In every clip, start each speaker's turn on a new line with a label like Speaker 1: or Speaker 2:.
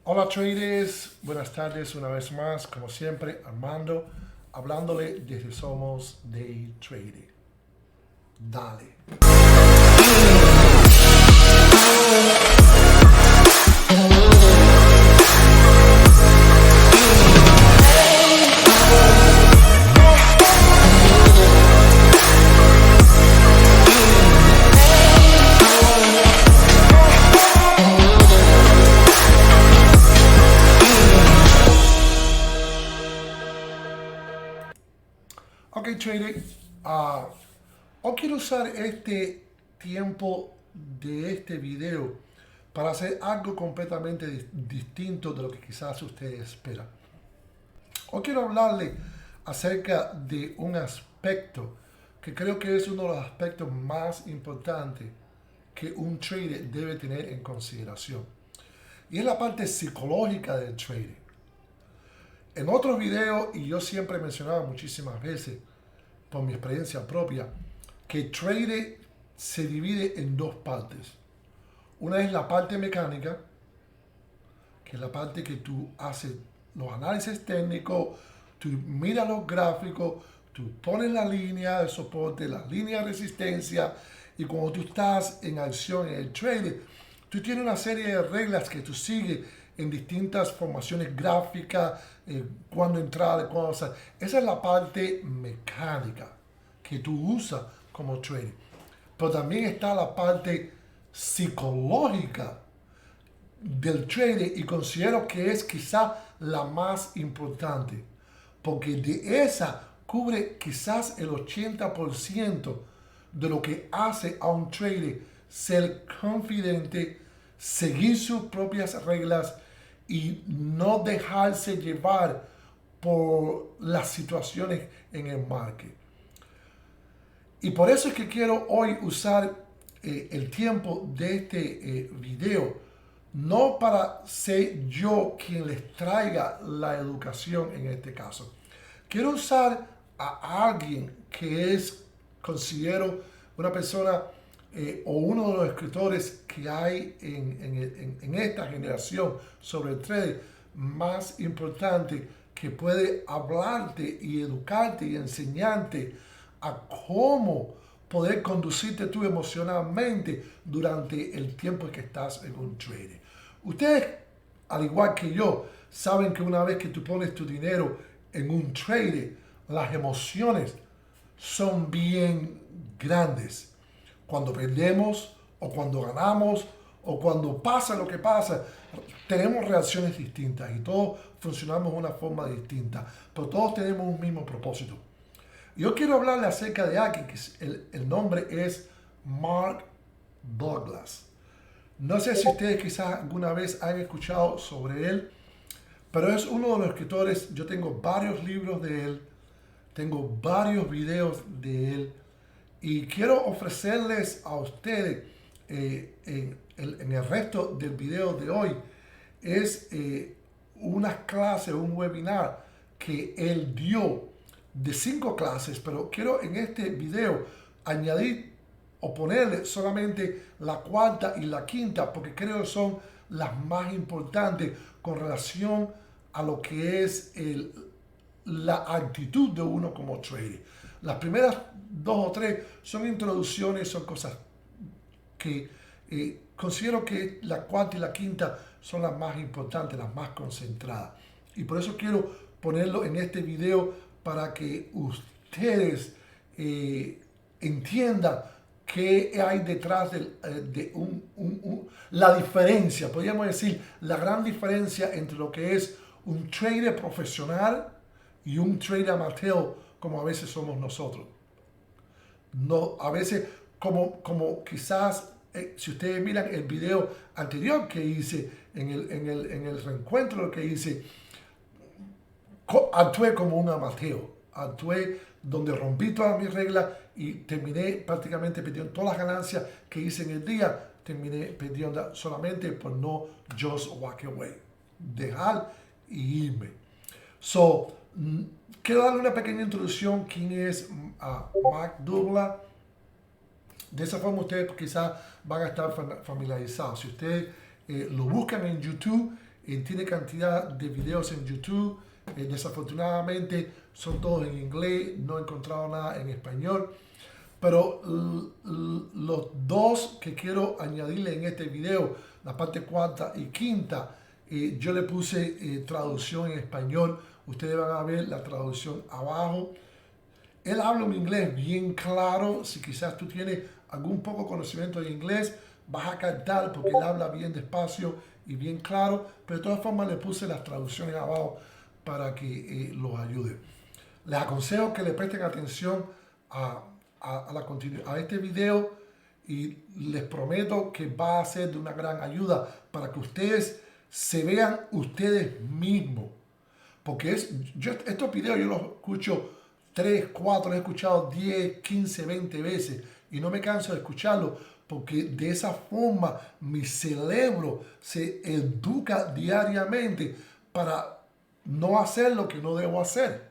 Speaker 1: Hola traders, buenas tardes una vez más, como siempre, Armando, hablándole desde Somos Day Trading. Dale. Ok, trader, hoy quiero usar este tiempo de este video para hacer algo completamente distinto de lo que quizás ustedes esperan. Hoy quiero hablarle acerca de un aspecto que creo que es uno de los aspectos más importantes que un trader debe tener en consideración. Y es la parte psicológica del trading. En otros videos, y yo siempre he mencionado muchísimas veces, por mi experiencia propia, que el trading se divide en dos partes. Una es la parte mecánica, que es la parte que tú haces los análisis técnicos, tú miras los gráficos, tú pones la línea de soporte, la línea de resistencia, y cuando tú estás en acción en el trading, tú tienes una serie de reglas que tú sigues en distintas formaciones gráficas, cuándo entrar, cuándo salir. Esa es la parte mecánica que tú usas como trader. Pero también está la parte psicológica del trader y considero que es quizá la más importante, porque de esa cubre quizás el 80% de lo que hace a un trader ser confidente, seguir sus propias reglas y no dejarse llevar por las situaciones en el market. Y por eso es que quiero hoy usar el tiempo de este video, no para ser yo quien les traiga la educación en este caso. Quiero usar a alguien que es, considero, una persona o uno de los escritores que hay en esta generación sobre el trading más importante, que puede hablarte y educarte y enseñarte a cómo poder conducirte tú emocionalmente durante el tiempo que estás en un trading. Ustedes, al igual que yo, saben que una vez que tú pones tu dinero en un trading, las emociones son bien grandes. Cuando perdemos o cuando ganamos o cuando pasa lo que pasa, tenemos reacciones distintas y todos funcionamos de una forma distinta, pero todos tenemos un mismo propósito. Yo quiero hablarle acerca de alguien que el nombre es Mark Douglas. No sé si ustedes quizás alguna vez han escuchado sobre él, pero es uno de los escritores. Yo tengo varios libros de él, tengo varios videos de él, y quiero ofrecerles a ustedes en el resto del video de hoy es unas clases, un webinar que él dio de 5 clases, pero quiero en este video añadir o ponerle solamente la cuarta y la quinta, porque creo que son las más importantes con relación a lo que es la actitud de uno como trader. Las primeras 2 o 3 son introducciones, son cosas que considero que la cuarta y la quinta son las más importantes, las más concentradas. Y por eso quiero ponerlo en este video para que ustedes entiendan qué hay detrás de la diferencia, podríamos decir, la gran diferencia entre lo que es un trader profesional y un trader amateur, como a veces somos nosotros. No, a veces, como quizás, si ustedes miran el video anterior que hice, en el reencuentro lo que hice, actué como un amateur, actué donde rompí todas mis reglas y terminé prácticamente perdiendo todas las ganancias que hice en el día, terminé perdiendo solamente por no just walk away, dejar y irme. Quiero darle una pequeña introducción quién es Mark Douglas. De esa forma ustedes quizás van a estar familiarizados. Si ustedes lo buscan en YouTube, tiene cantidad de videos en YouTube. Desafortunadamente son todos en inglés, no he encontrado nada en español. Pero los dos que quiero añadirle en este video, la parte cuarta y quinta, yo le puse traducción en español. Ustedes van a ver la traducción abajo. Él habla un inglés bien claro. Si quizás tú tienes algún poco conocimiento de inglés, vas a captar porque él habla bien despacio y bien claro. Pero de todas formas le puse las traducciones abajo para que los ayude. Les aconsejo que le presten atención a este video y les prometo que va a ser de una gran ayuda para que ustedes se vean ustedes mismos. Porque estos videos yo los escucho 3, 4, he escuchado 10, 15, 20 veces y no me canso de escucharlo porque de esa forma mi cerebro se educa diariamente para no hacer lo que no debo hacer.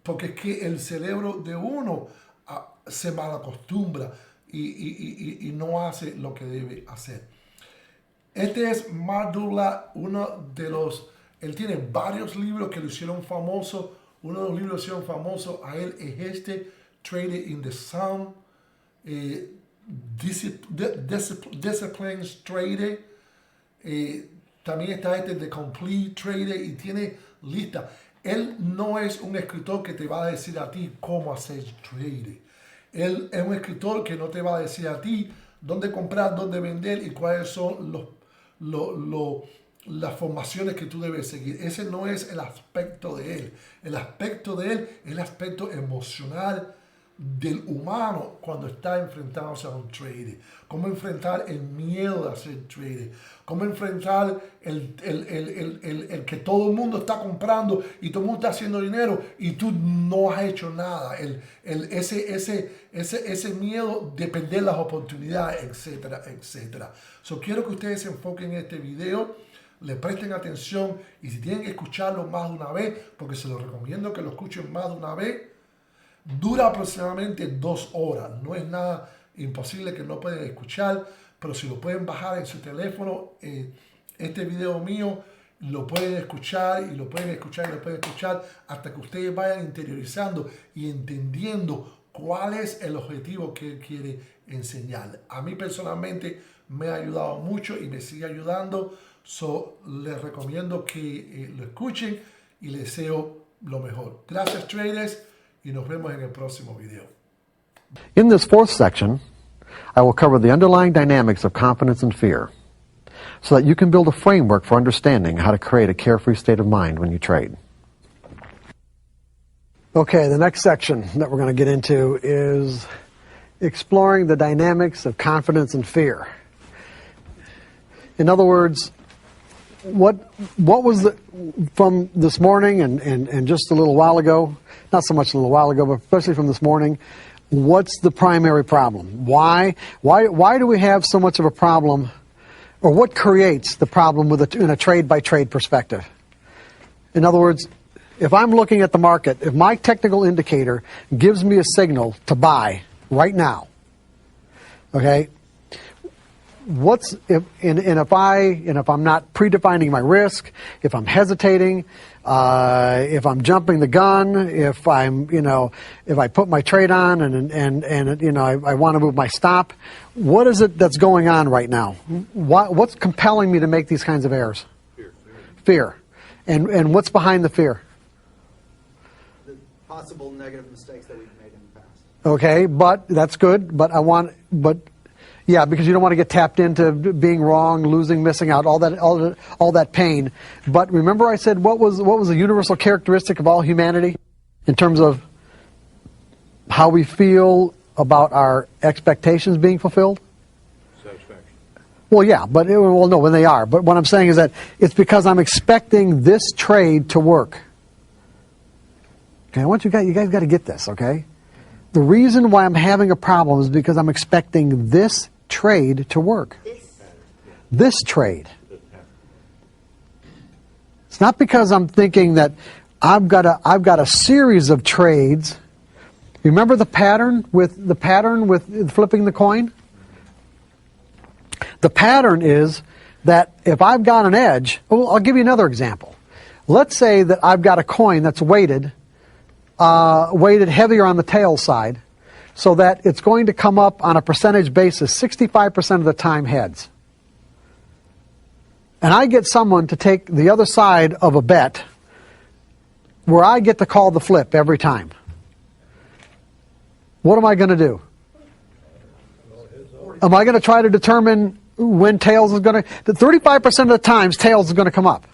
Speaker 1: Porque es que el cerebro de uno se malacostumbra y no hace lo que debe hacer. Este es Mardula, uno de los... Él tiene varios libros que lo hicieron famoso. Uno de los libros que lo hicieron famoso a él es este, Trading in the Sun, Disciplines Trading. También está este, The Complete Trader, y tiene lista. Él no es un escritor que te va a decir a ti cómo hacer trading. Él es un escritor que no te va a decir a ti dónde comprar, dónde vender y cuáles son las formaciones que tú debes seguir. Ese no es el aspecto de él. El aspecto de él es el aspecto emocional del humano cuando está enfrentándose a un trading. Cómo enfrentar el miedo de hacer trading. Cómo enfrentar el que todo el mundo está comprando y todo el mundo está haciendo dinero y tú no has hecho nada. Ese miedo de perder las oportunidades, etcétera, etcétera. Quiero que ustedes se enfoquen en este video, le presten atención y si tienen que escucharlo más de una vez, porque se lo recomiendo que lo escuchen más de una vez. Dura aproximadamente 2 horas. No es nada imposible que no pueden escuchar, pero si lo pueden bajar en su teléfono, este video mío, lo pueden escuchar y lo pueden escuchar y lo pueden escuchar hasta que ustedes vayan interiorizando y entendiendo cuál es el objetivo que él quiere enseñar. A mí personalmente me ha ayudado mucho y me sigue ayudando. Les recomiendo que lo escuchen y les deseo lo mejor. Gracias, traders. Y nos vemos en el próximo video.
Speaker 2: In this fourth section, I will cover the underlying dynamics of confidence and fear so that you can build a framework for understanding how to create a carefree state of mind when you trade. Okay, the next section that we're going to get into is exploring the dynamics of confidence and fear. In other words, what was from this morning and just a little while ago, not so much a little while ago, but especially from this morning, what's the primary problem? Why do we have so much of a problem, or what creates the problem in a trade-by-trade perspective? In other words, if I'm looking at the market, if my technical indicator gives me a signal to buy right now, okay, if I'm not predefining my risk, if I'm hesitating, if I'm jumping the gun, if I put my trade on and I want to move my stop, what is it that's going on right now? What's compelling me to make these kinds of errors? Fear. And what's behind the fear?
Speaker 3: The possible negative mistakes that we've made in the past.
Speaker 2: Okay, but that's good. Yeah, because you don't want to get tapped into being wrong, losing, missing out, all that pain. But remember, I said what was a universal characteristic of all humanity in terms of how we feel about our expectations being fulfilled?
Speaker 4: Satisfaction.
Speaker 2: Well, yeah, no, when they are. But what I'm saying is that it's because I'm expecting this trade to work. Okay, I want you guys got to get this. Okay, the reason why I'm having a problem is because I'm expecting this trade to work. This trade. It's not because I'm thinking that I've got a series of trades. Remember the pattern with flipping the coin? The pattern is that if I've got an edge, well, I'll give you another example. Let's say that I've got a coin that's weighted heavier on the tail side, so that it's going to come up on a percentage basis 65% of the time heads. And I get someone to take the other side of a bet where I get to call the flip every time. What am I going to do? Am I going to try to determine when tails is going to... 35% of the times tails is going to come up.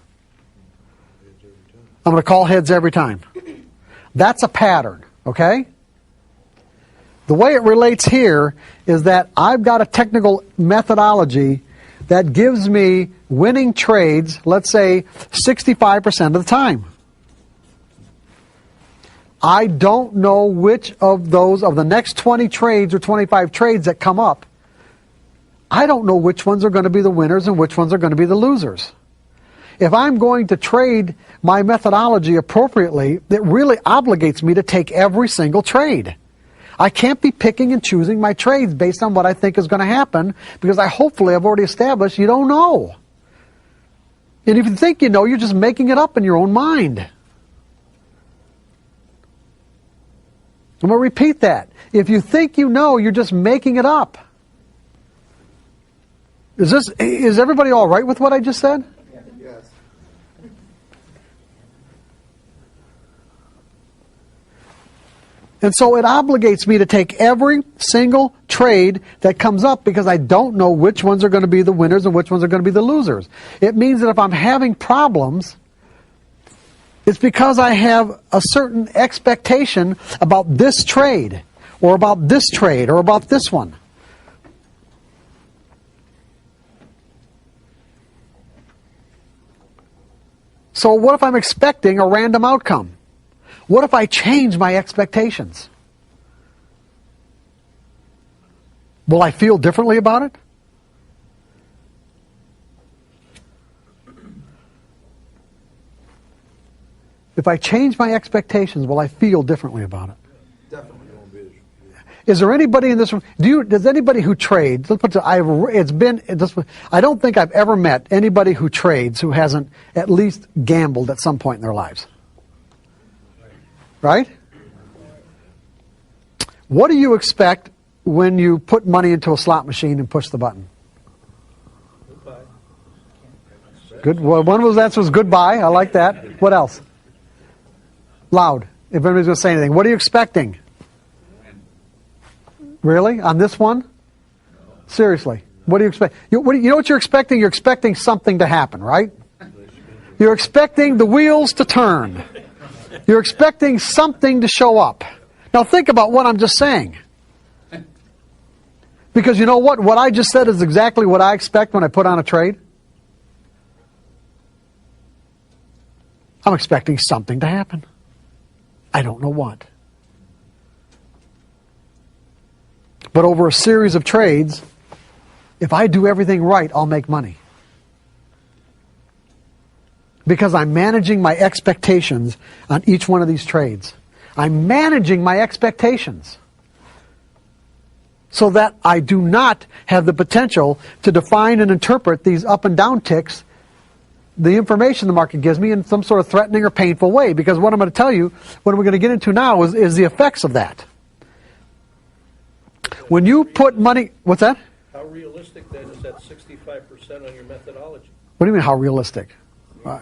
Speaker 2: I'm going to call heads every time. That's a pattern, okay? The way it relates here is that I've got a technical methodology that gives me winning trades, let's say 65% of the time. I don't know which of those, of the next 20 trades or 25 trades that come up, I don't know which ones are going to be the winners and which ones are going to be the losers. If I'm going to trade my methodology appropriately, it really obligates me to take every single trade. I can't be picking and choosing my trades based on what I think is going to happen, because hopefully I've already established you don't know. And if you think you know, you're just making it up in your own mind. I'm going to repeat that. If you think you know, you're just making it up. Is everybody all right with what I just said?
Speaker 3: Yes.
Speaker 2: And so it obligates me to take every single trade that comes up, because I don't know which ones are going to be the winners and which ones are going to be the losers. It means that if I'm having problems, it's because I have a certain expectation about this trade, or about this trade, or about this one. So what if I'm expecting a random outcome? What if I change my expectations? Will I feel differently about it? If I change my expectations, will I feel differently about it?
Speaker 3: Definitely.
Speaker 2: Is there anybody in this room? Does anybody who trades? I don't think I've ever met anybody who trades who hasn't at least gambled at some point in their lives. Right? What do you expect when you put money into a slot machine and push the button? Good. Well, one of those answers was goodbye. I like that. What else? Loud. If anybody's going to say anything. What are you expecting? Really? On this one? Seriously. What do you expect? You know what you're expecting? You're expecting something to happen, right? You're expecting the wheels to turn. You're expecting something to show up. Now think about what I'm just saying. Because you know what? What I just said is exactly what I expect when I put on a trade. I'm expecting something to happen. I don't know what. But over a series of trades, if I do everything right, I'll make money. Because I'm managing my expectations on each one of these trades. I'm managing my expectations so that I do not have the potential to define and interpret these up and down ticks, the information the market gives me, in some sort of threatening or painful way. Because what I'm going to tell you, what we're going to get into now, is the effects of that. When you put money... What's that?
Speaker 4: How realistic, then, is that 65% on your methodology?
Speaker 2: What do you mean, how realistic?
Speaker 4: It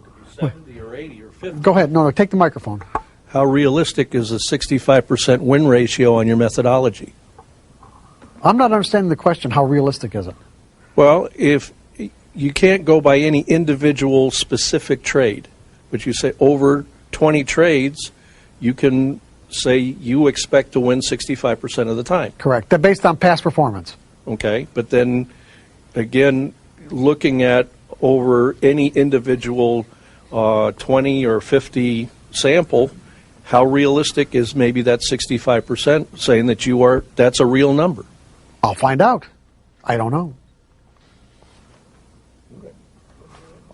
Speaker 4: could be 70 or 80 or 50.
Speaker 2: Go ahead. No, take the microphone.
Speaker 4: How realistic is a 65% win ratio on your methodology?
Speaker 2: I'm not understanding the question. How realistic is it?
Speaker 4: Well, if you can't go by any individual specific trade, but you say over 20 trades, you can say you expect to win 65% of the time.
Speaker 2: Correct. They're based on past performance.
Speaker 4: Okay, but then again, looking at over any individual 20 or 50 sample, how realistic is maybe that 65% saying that that's a real number?
Speaker 2: I'll find out. I don't know.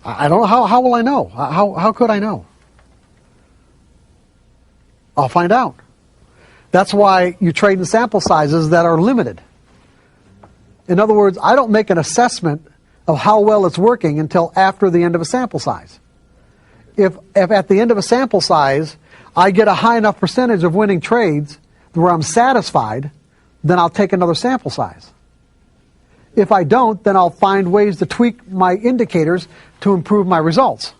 Speaker 2: I don't know. How will I know? How could I know? I'll find out. That's why you trade in sample sizes that are limited. In other words, I don't make an assessment of how well it's working until after the end of a sample size. If at the end of a sample size, I get a high enough percentage of winning trades where I'm satisfied, then I'll take another sample size. If I don't, then I'll find ways to tweak my indicators to improve my results.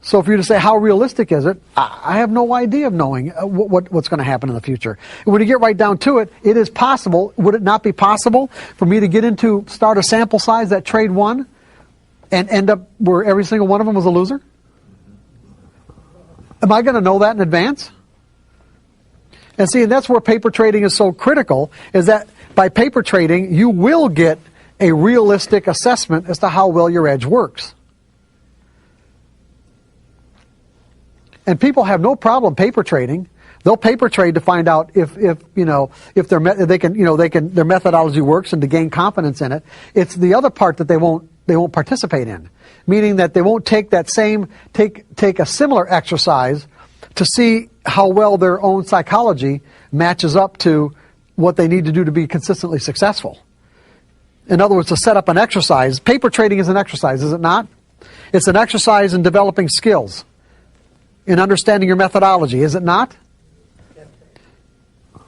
Speaker 2: So if you're to say, how realistic is it? I have no idea of knowing what's going to happen in the future. And when you get right down to it, it is possible. Would it not be possible for me to start a sample size that trade won and end up where every single one of them was a loser? Am I going to know that in advance? And see, that's where paper trading is so critical, is that by paper trading, you will get a realistic assessment as to how well your edge works. And people have no problem paper trading. They'll paper trade to find out if their methodology works and to gain confidence in it. It's the other part that they won't participate in, meaning that they won't take a similar exercise to see how well their own psychology matches up to what they need to do to be consistently successful. In other words, to set up an exercise. Paper trading is an exercise, is it not? It's an exercise in developing skills, in understanding your methodology, is it not?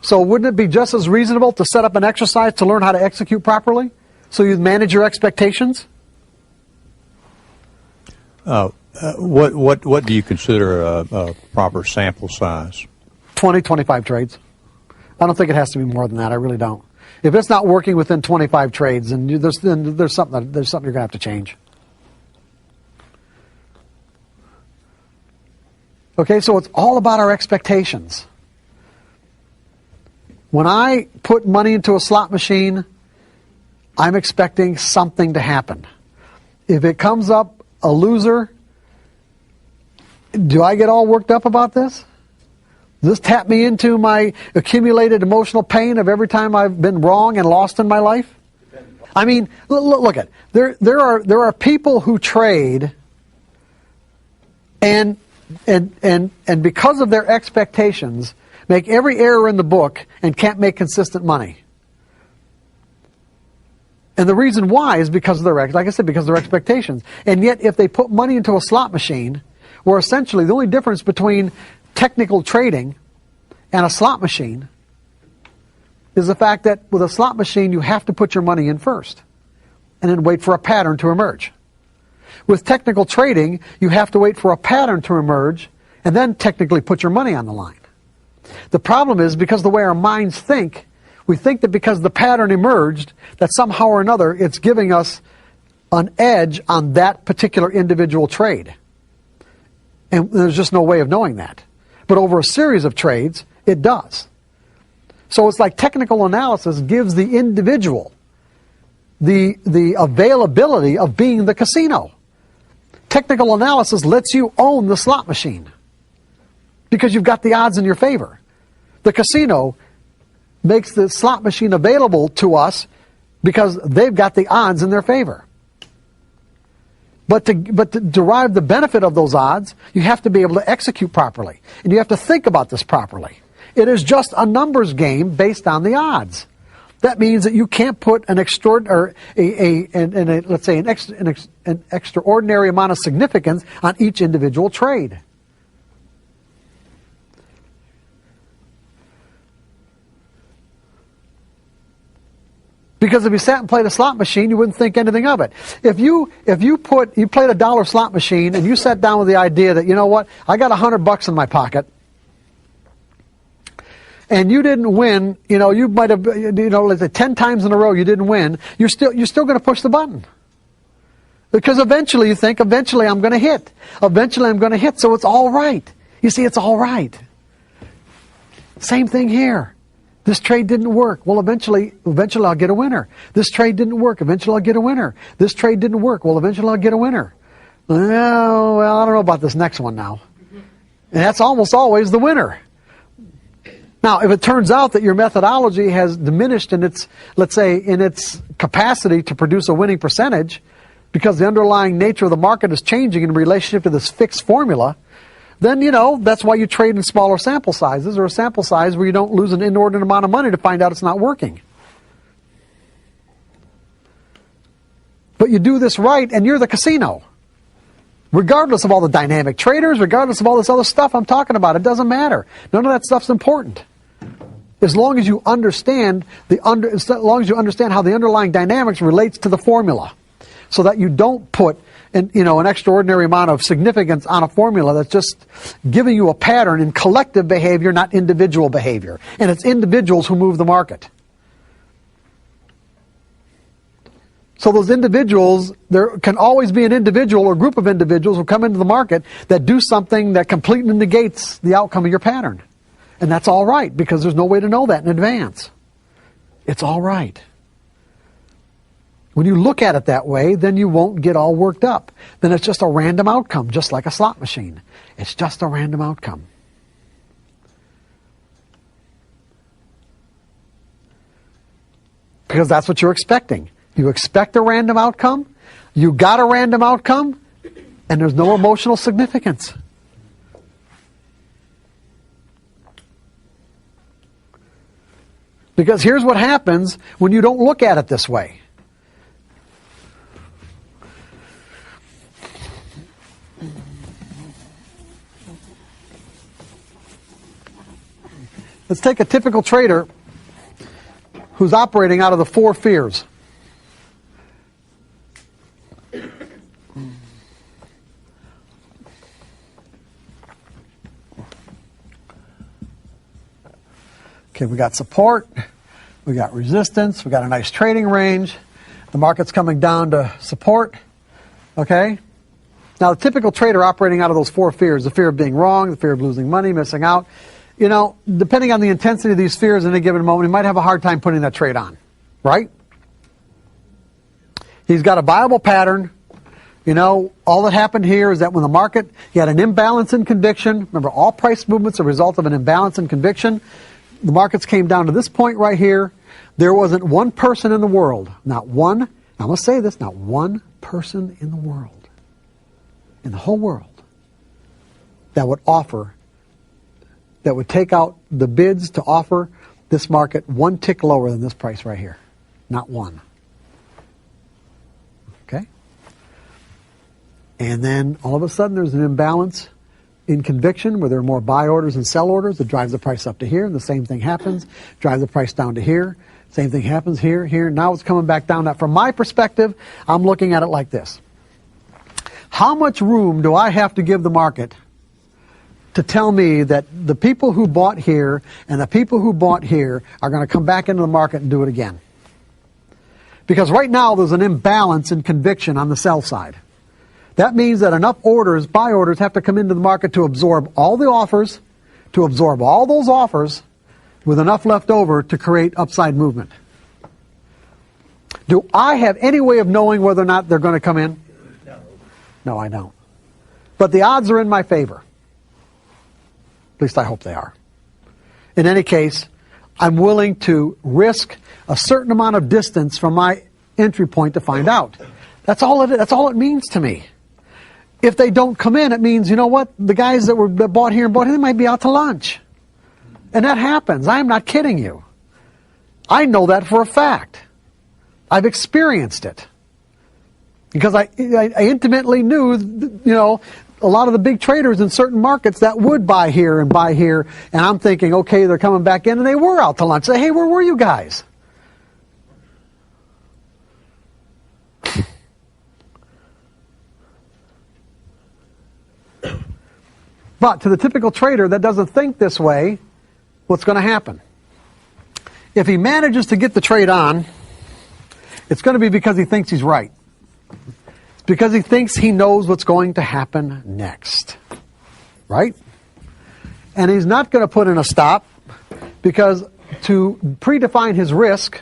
Speaker 2: So wouldn't it be just as reasonable to set up an exercise to learn how to execute properly, so you manage your expectations?
Speaker 5: What do you consider a proper sample size?
Speaker 2: 20, 25 trades. I don't think it has to be more than that. I really don't. If it's not working within 25 trades, then there's something you're going to have to change. Okay, so it's all about our expectations. When I put money into a slot machine, I'm expecting something to happen. If it comes up a loser, do I get all worked up about this? Does this tap me into my accumulated emotional pain of every time I've been wrong and lost in my life? I mean, look at there are people who trade and because of their expectations, make every error in the book and can't make consistent money. And the reason why is because of because of their expectations. And yet, if they put money into a slot machine, where essentially the only difference between technical trading and a slot machine is the fact that with a slot machine, you have to put your money in first and then wait for a pattern to emerge. With technical trading, you have to wait for a pattern to emerge and then technically put your money on the line. The problem is, because the way our minds think, we think that because the pattern emerged, that somehow or another it's giving us an edge on that particular individual trade. And there's just no way of knowing that. But over a series of trades, it does. So it's like technical analysis gives the individual the availability of being the casino. Technical analysis lets you own the slot machine because you've got the odds in your favor. The casino makes the slot machine available to us because they've got the odds in their favor. But to derive the benefit of those odds, you have to be able to execute properly. And you have to think about this properly. It is just a numbers game based on the odds. That means that you can't put an extraordinary amount of significance on each individual trade. Because if you sat and played a slot machine, you wouldn't think anything of it. If you played a $1 slot machine and you sat down with the idea that, you know what, I got $100 in my pocket, and you didn't win, you might have, let's say 10 times in a row you didn't win, you're still going to push the button. Because eventually you think, eventually I'm going to hit. Eventually I'm going to hit, so it's all right. You see, it's all right. Same thing here. This trade didn't work. Well, eventually I'll get a winner. This trade didn't work. Eventually I'll get a winner. This trade didn't work. Well, eventually I'll get a winner. Well, I don't know about this next one now. And that's almost always the winner. Now, if it turns out that your methodology has diminished in its, let's say, in its capacity to produce a winning percentage, because the underlying nature of the market is changing in relationship to this fixed formula, then, that's why you trade in smaller sample sizes, or a sample size where you don't lose an inordinate amount of money to find out it's not working. But you do this right, and you're the casino. Regardless of all the dynamic traders, regardless of all this other stuff I'm talking about, it doesn't matter. None of that stuff's important. As long as you understand as long as you understand how the underlying dynamics relates to the formula, so that you don't put an extraordinary amount of significance on a formula that's just giving you a pattern in collective behavior, not individual behavior. And it's individuals who move the market. So those individuals, there can always be an individual or group of individuals who come into the market that do something that completely negates the outcome of your pattern. And that's all right, because there's no way to know that in advance. It's all right. When you look at it that way, then you won't get all worked up. Then it's just a random outcome, just like a slot machine. It's just a random outcome. Because that's what you're expecting. You expect a random outcome, you got a random outcome, and there's no emotional significance. Because here's what happens when you don't look at it this way. Let's take a typical trader who's operating out of the 4 fears. Okay, we got support, we got resistance, we got a nice trading range. The market's coming down to support. Okay? Now, the typical trader operating out of those 4 fears, the fear of being wrong, the fear of losing money, missing out, depending on the intensity of these fears in a given moment, he might have a hard time putting that trade on. Right? He's got a viable pattern. All that happened here is that when the market, you had an imbalance in conviction. Remember, all price movements are a result of an imbalance in conviction. The markets came down to this point right here. There wasn't one person in the world, not one, I'm going to say this, not one person in the world, in the whole world, that would take out the bids to offer this market 1 tick lower than this price right here. Not one. Okay? And then all of a sudden there's an imbalance in conviction where there are more buy orders and sell orders that drives the price up to here, and the same thing happens, drives the price down to here, same thing happens here, here, now it's coming back down. Now, from my perspective, I'm looking at it like this. How much room do I have to give the market to tell me that the people who bought here and the people who bought here are going to come back into the market and do it again? Because right now there's an imbalance in conviction on the sell side. That means that enough orders, buy orders, have to come into the market to absorb all the offers, to absorb all those offers, with enough left over to create upside movement. Do I have any way of knowing whether or not they're going to come in? No, I don't. But the odds are in my favor. At least I hope they are. In any case, I'm willing to risk a certain amount of distance from my entry point to find out. That's all it means to me. If they don't come in, it means, the guys that bought here and bought here, they might be out to lunch. And that happens. I am not kidding you. I know that for a fact. I've experienced it. Because I intimately knew, a lot of the big traders in certain markets that would buy here, and I'm thinking, okay, they're coming back in, and they were out to lunch. Say, hey, where were you guys? But to the typical trader that doesn't think this way, what's going to happen? If he manages to get the trade on, it's going to be because he thinks he's right. It's because he thinks he knows what's going to happen next. Right? And he's not going to put in a stop, because to predefine his risk,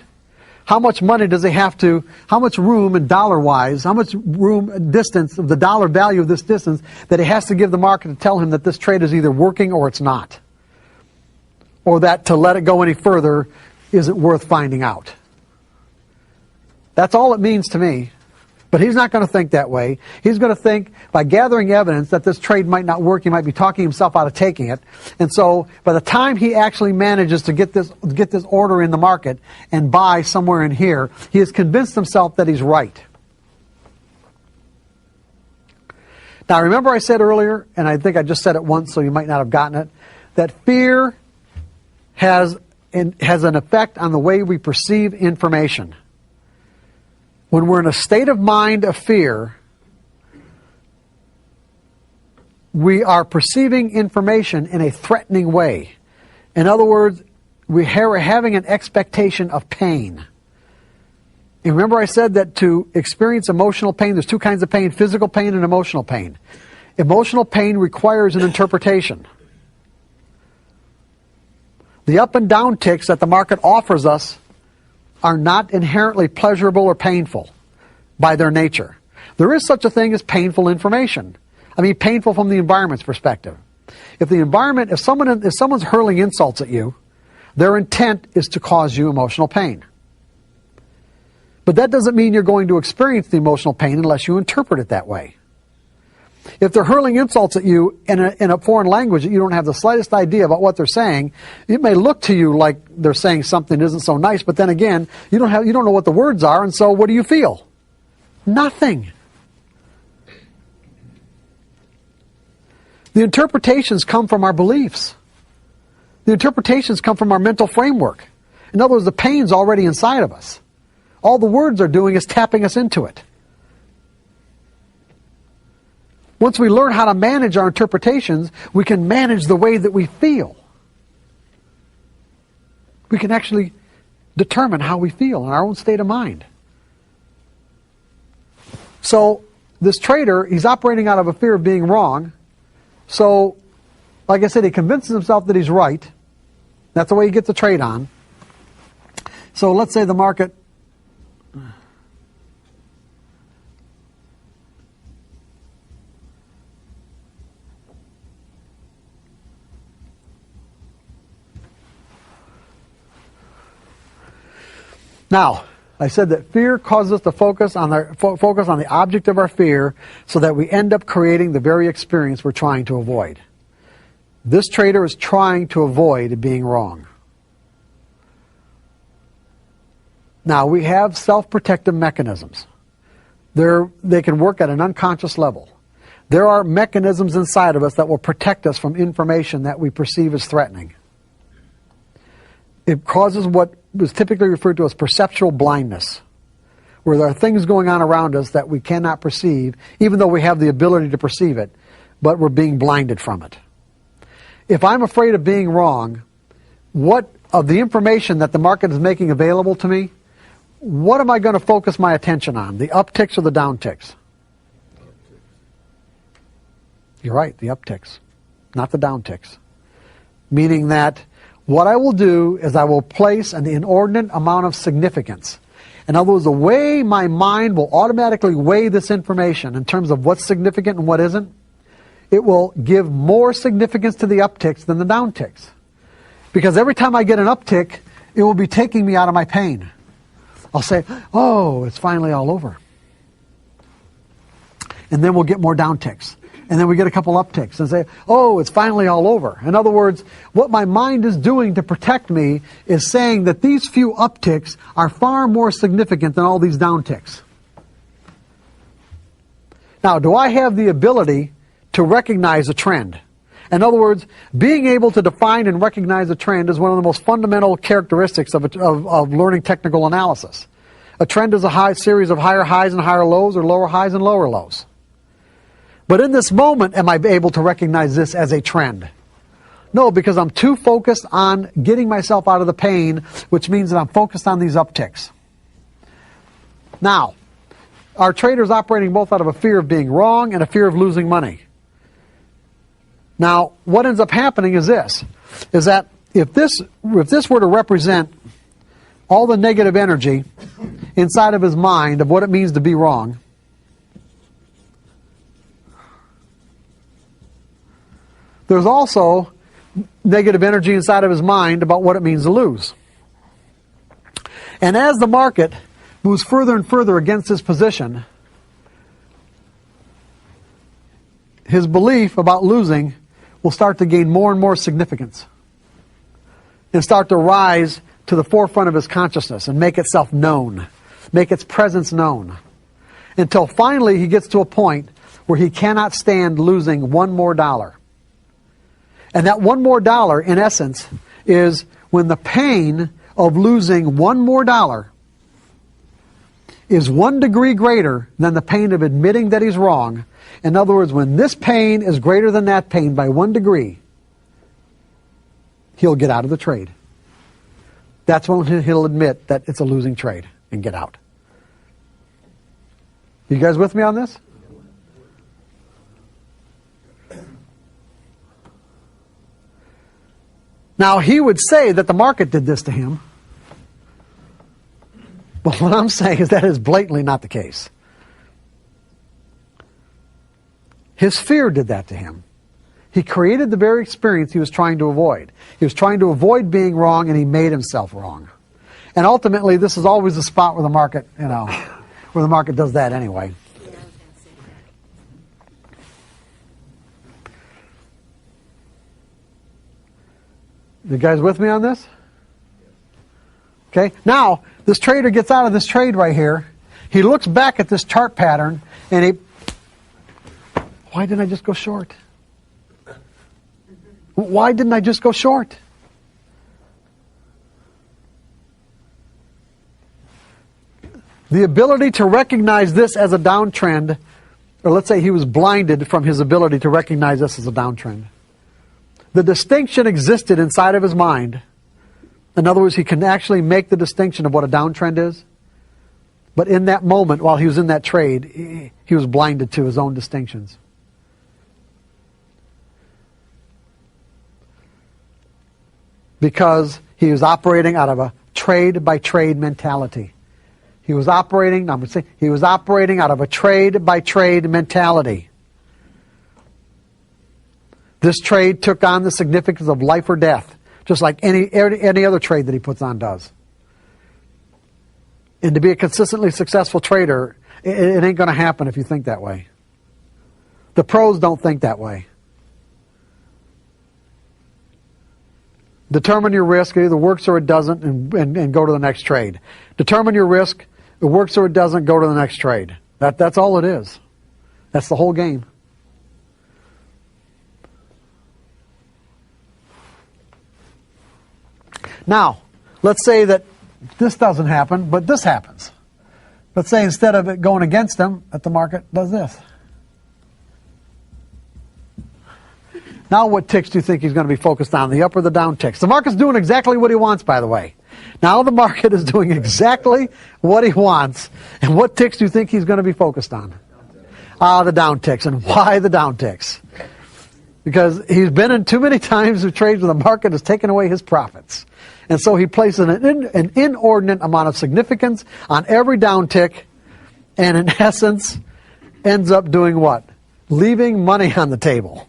Speaker 2: how much money does he have to, how much room and dollar-wise, how much room, distance, of the dollar value of this distance that he has to give the market to tell him that this trade is either working or it's not. Or that to let it go any further isn't worth finding out. That's all it means to me. But he's not going to think that way. He's going to think, by gathering evidence that this trade might not work, he might be talking himself out of taking it. And so by the time he actually manages to get this order in the market and buy somewhere in here, he has convinced himself that he's right. Now, remember I said earlier, and I think I just said it once, so you might not have gotten it, that fear has an effect on the way we perceive information. When we're in a state of mind of fear, we are perceiving information in a threatening way. In other words, we're having an expectation of pain. And remember I said that to experience emotional pain, there's two kinds of pain, physical pain and emotional pain. Emotional pain requires an interpretation. The up and down ticks that the market offers us are not inherently pleasurable or painful by their nature. There is such a thing as painful information. I mean, painful from the environment's perspective. If someone's hurling insults at you, their intent is to cause you emotional pain. But that doesn't mean you're going to experience the emotional pain unless you interpret it that way. If they're hurling insults at you in a foreign language that you don't have the slightest idea about what they're saying, it may look to you like they're saying something that isn't so nice, but then again, you don't know what the words are, and so what do you feel? Nothing. The interpretations come from our beliefs. The interpretations come from our mental framework. In other words, the pain's already inside of us. All the words are doing is tapping us into it. Once we learn how to manage our interpretations, we can manage the way that we feel. We can actually determine how we feel in our own state of mind. So this trader, he's operating out of a fear of being wrong. So, like I said, he convinces himself that he's right. That's the way he gets the trade on. So let's say the market... Now, I said that fear causes us to focus on the object of our fear so that we end up creating the very experience we're trying to avoid. This trader is trying to avoid being wrong. Now, we have self-protective mechanisms. They can work at an unconscious level. There are mechanisms inside of us that will protect us from information that we perceive as threatening. It causes what is typically referred to as perceptual blindness, where there are things going on around us that we cannot perceive, even though we have the ability to perceive it, but we're being blinded from it. If I'm afraid of being wrong, what of the information that the market is making available to me, what am I going to focus my attention on, the upticks or the downticks? You're right, the upticks, not the downticks. Meaning that what I will do is I will place an inordinate amount of significance. In other words, the way my mind will automatically weigh this information in terms of what's significant and what isn't, it will give more significance to the upticks than the downticks. Because every time I get an uptick, it will be taking me out of my pain. I'll say, oh, it's finally all over. And then we'll get more downticks. And then we get a couple upticks and say, oh, it's finally all over. In other words, what my mind is doing to protect me is saying that these few upticks are far more significant than all these downticks. Now, do I have the ability to recognize a trend? In other words, being able to define and recognize a trend is one of the most fundamental characteristics of learning technical analysis. A trend is a series of higher highs and higher lows, or lower highs and lower lows. But in this moment, am I able to recognize this as a trend? No, because I'm too focused on getting myself out of the pain, which means that I'm focused on these upticks. Now, our trader's operating both out of a fear of being wrong and a fear of losing money. Now, what ends up happening is this, is that if this were to represent all the negative energy inside of his mind of what it means to be wrong, there's also negative energy inside of his mind about what it means to lose. And as the market moves further and further against his position, his belief about losing will start to gain more and more significance and start to rise to the forefront of his consciousness and make itself known, make its presence known, until finally he gets to a point where he cannot stand losing one more dollar. And that one more dollar, in essence, is when the pain of losing one more dollar is 1 degree greater than the pain of admitting that he's wrong. In other words, when this pain is greater than that pain by 1 degree, he'll get out of the trade. That's when he'll admit that it's a losing trade and get out. You guys with me on this? Now, he would say that the market did this to him. But what I'm saying is that is blatantly not the case. His fear did that to him. He created the very experience he was trying to avoid. He was trying to avoid being wrong, and he made himself wrong. And ultimately, this is always the spot where the market, where the market does that anyway. You guys with me on this? Okay, now this trader gets out of this trade right here. He looks back at this chart pattern and why didn't I just go short? Why didn't I just go short? The ability to recognize this as a downtrend, or let's say he was blinded from his ability to recognize this as a downtrend. The distinction existed inside of his mind. In other words, he can actually make the distinction of what a downtrend is. But in that moment, while he was in that trade, he was blinded to his own distinctions. Because he was operating out of a trade-by-trade mentality. He was operating out of a trade-by-trade mentality. This trade took on the significance of life or death, just like any other trade that he puts on does. And to be a consistently successful trader, it ain't going to happen if you think that way. The pros don't think that way. Determine your risk. It either works or it doesn't, and go to the next trade. Determine your risk. It works or it doesn't, go to the next trade. That's all it is. That's the whole game. Now, let's say that this doesn't happen, but this happens. Let's say instead of it going against him, that the market does this. Now what ticks do you think he's going to be focused on, the up or the down ticks? The market's doing exactly what he wants, by the way. Now the market is doing exactly what he wants. And what ticks do you think he's going to be focused on? The down ticks. And why the down ticks? Because he's been in too many times of trades where the market has taken away his profits. And so he places an inordinate amount of significance on every downtick, and in essence ends up doing what? Leaving money on the table.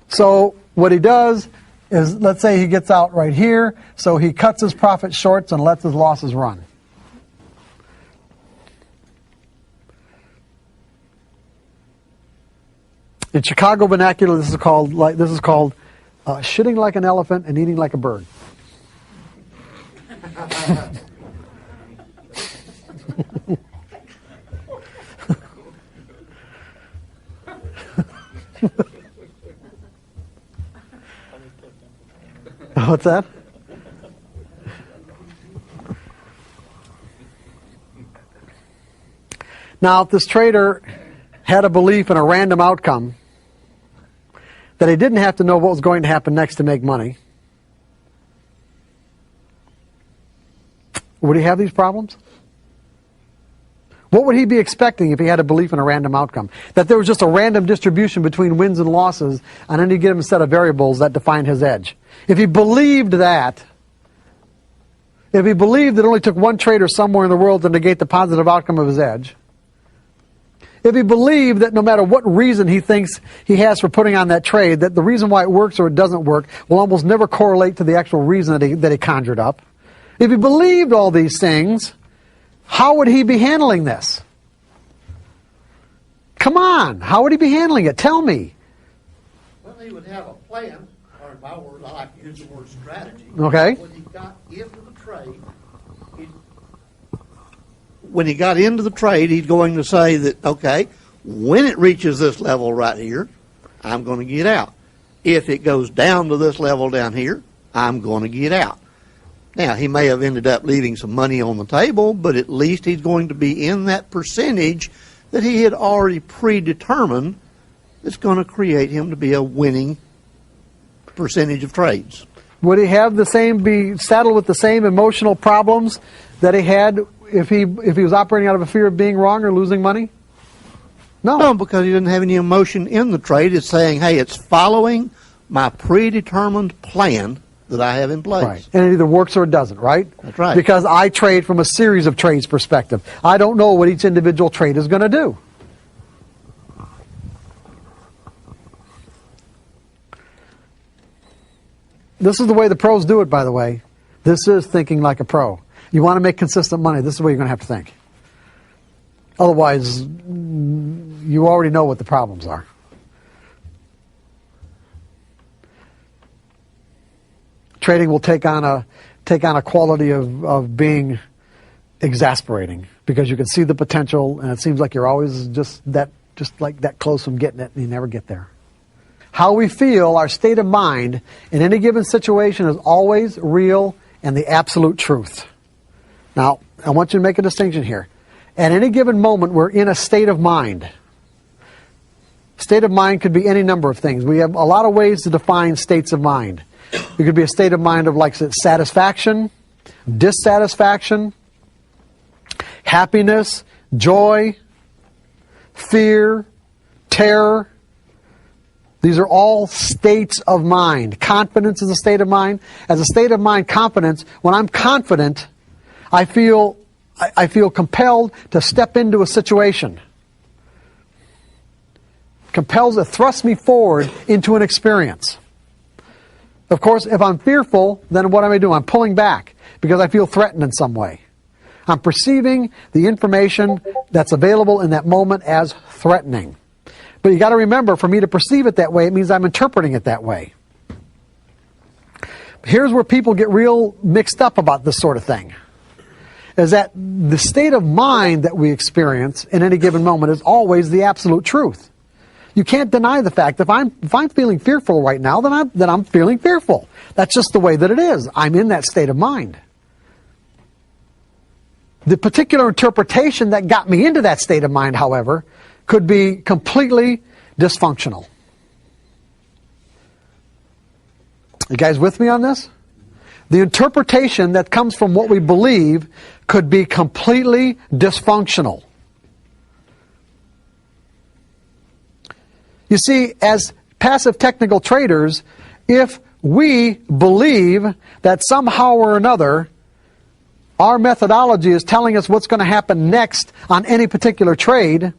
Speaker 2: So what he does is, let's say he gets out right here, so he cuts his profit shorts and lets his losses run. In Chicago vernacular, this is called shitting like an elephant and eating like a bird. What's that? Now, if this trader had a belief in a random outcome, that he didn't have to know what was going to happen next to make money, would he have these problems? What would he be expecting if he had a belief in a random outcome? That there was just a random distribution between wins and losses on any given set of variables that defined his edge. If he believed that, if he believed that it only took one trader somewhere in the world to negate the positive outcome of his edge, if he believed that no matter what reason he thinks he has for putting on that trade, that the reason why it works or it doesn't work will almost never correlate to the actual reason that he conjured up. If he believed all these things, how would he be handling this? Come on, how would he be handling it? Tell me.
Speaker 6: Well, he would have a plan, or in my words, I like to use the word strategy.
Speaker 2: Okay.
Speaker 6: When he got into the trade, when he got into the trade, he's going to say that, okay, when it reaches this level right here, I'm going to get out. If it goes down to this level down here, I'm going to get out. Now, he may have ended up leaving some money on the table, but at least he's going to be in that percentage that he had already predetermined that's going to create him to be a winning percentage of trades.
Speaker 2: Would he have be saddled with the same emotional problems that he had if he was operating out of a fear of being wrong or losing money?
Speaker 6: No, because he didn't have any emotion in the trade. It's saying, hey, it's following my predetermined plan that I have in place.
Speaker 2: Right. And it either works or it doesn't, right?
Speaker 6: That's right.
Speaker 2: Because I trade from a series of trades perspective. I don't know what each individual trade is going to do. This is the way the pros do it, by the way. This is thinking like a pro. You want to make consistent money, this is the way you're going to have to think. Otherwise, you already know what the problems are. Trading will take on a quality of being exasperating because you can see the potential and it seems like you're always just like that close from getting it and you never get there. How we feel, our state of mind in any given situation is always real and the absolute truth. Now, I want you to make a distinction here. At any given moment, we're in a state of mind. State of mind could be any number of things. We have a lot of ways to define states of mind. It could be a state of mind of like satisfaction, dissatisfaction, happiness, joy, fear, terror. These are all states of mind. Confidence is a state of mind. As a state of mind, confidence, when I'm confident, I feel compelled to step into a situation. It thrusts me forward into an experience. Of course, if I'm fearful, then what am I doing? I'm pulling back because I feel threatened in some way. I'm perceiving the information that's available in that moment as threatening. But you got to remember, for me to perceive it that way, it means I'm interpreting it that way. Here's where people get real mixed up about this sort of thing. Is that the state of mind that we experience in any given moment is always the absolute truth. You can't deny the fact that if I'm feeling fearful right now, then I'm feeling fearful. That's just the way that it is. I'm in that state of mind. The particular interpretation that got me into that state of mind, however, could be completely dysfunctional. You guys with me on this? The interpretation that comes from what we believe could be completely dysfunctional. You see, as passive technical traders, if we believe that somehow or another our methodology is telling us what's going to happen next on any particular trade,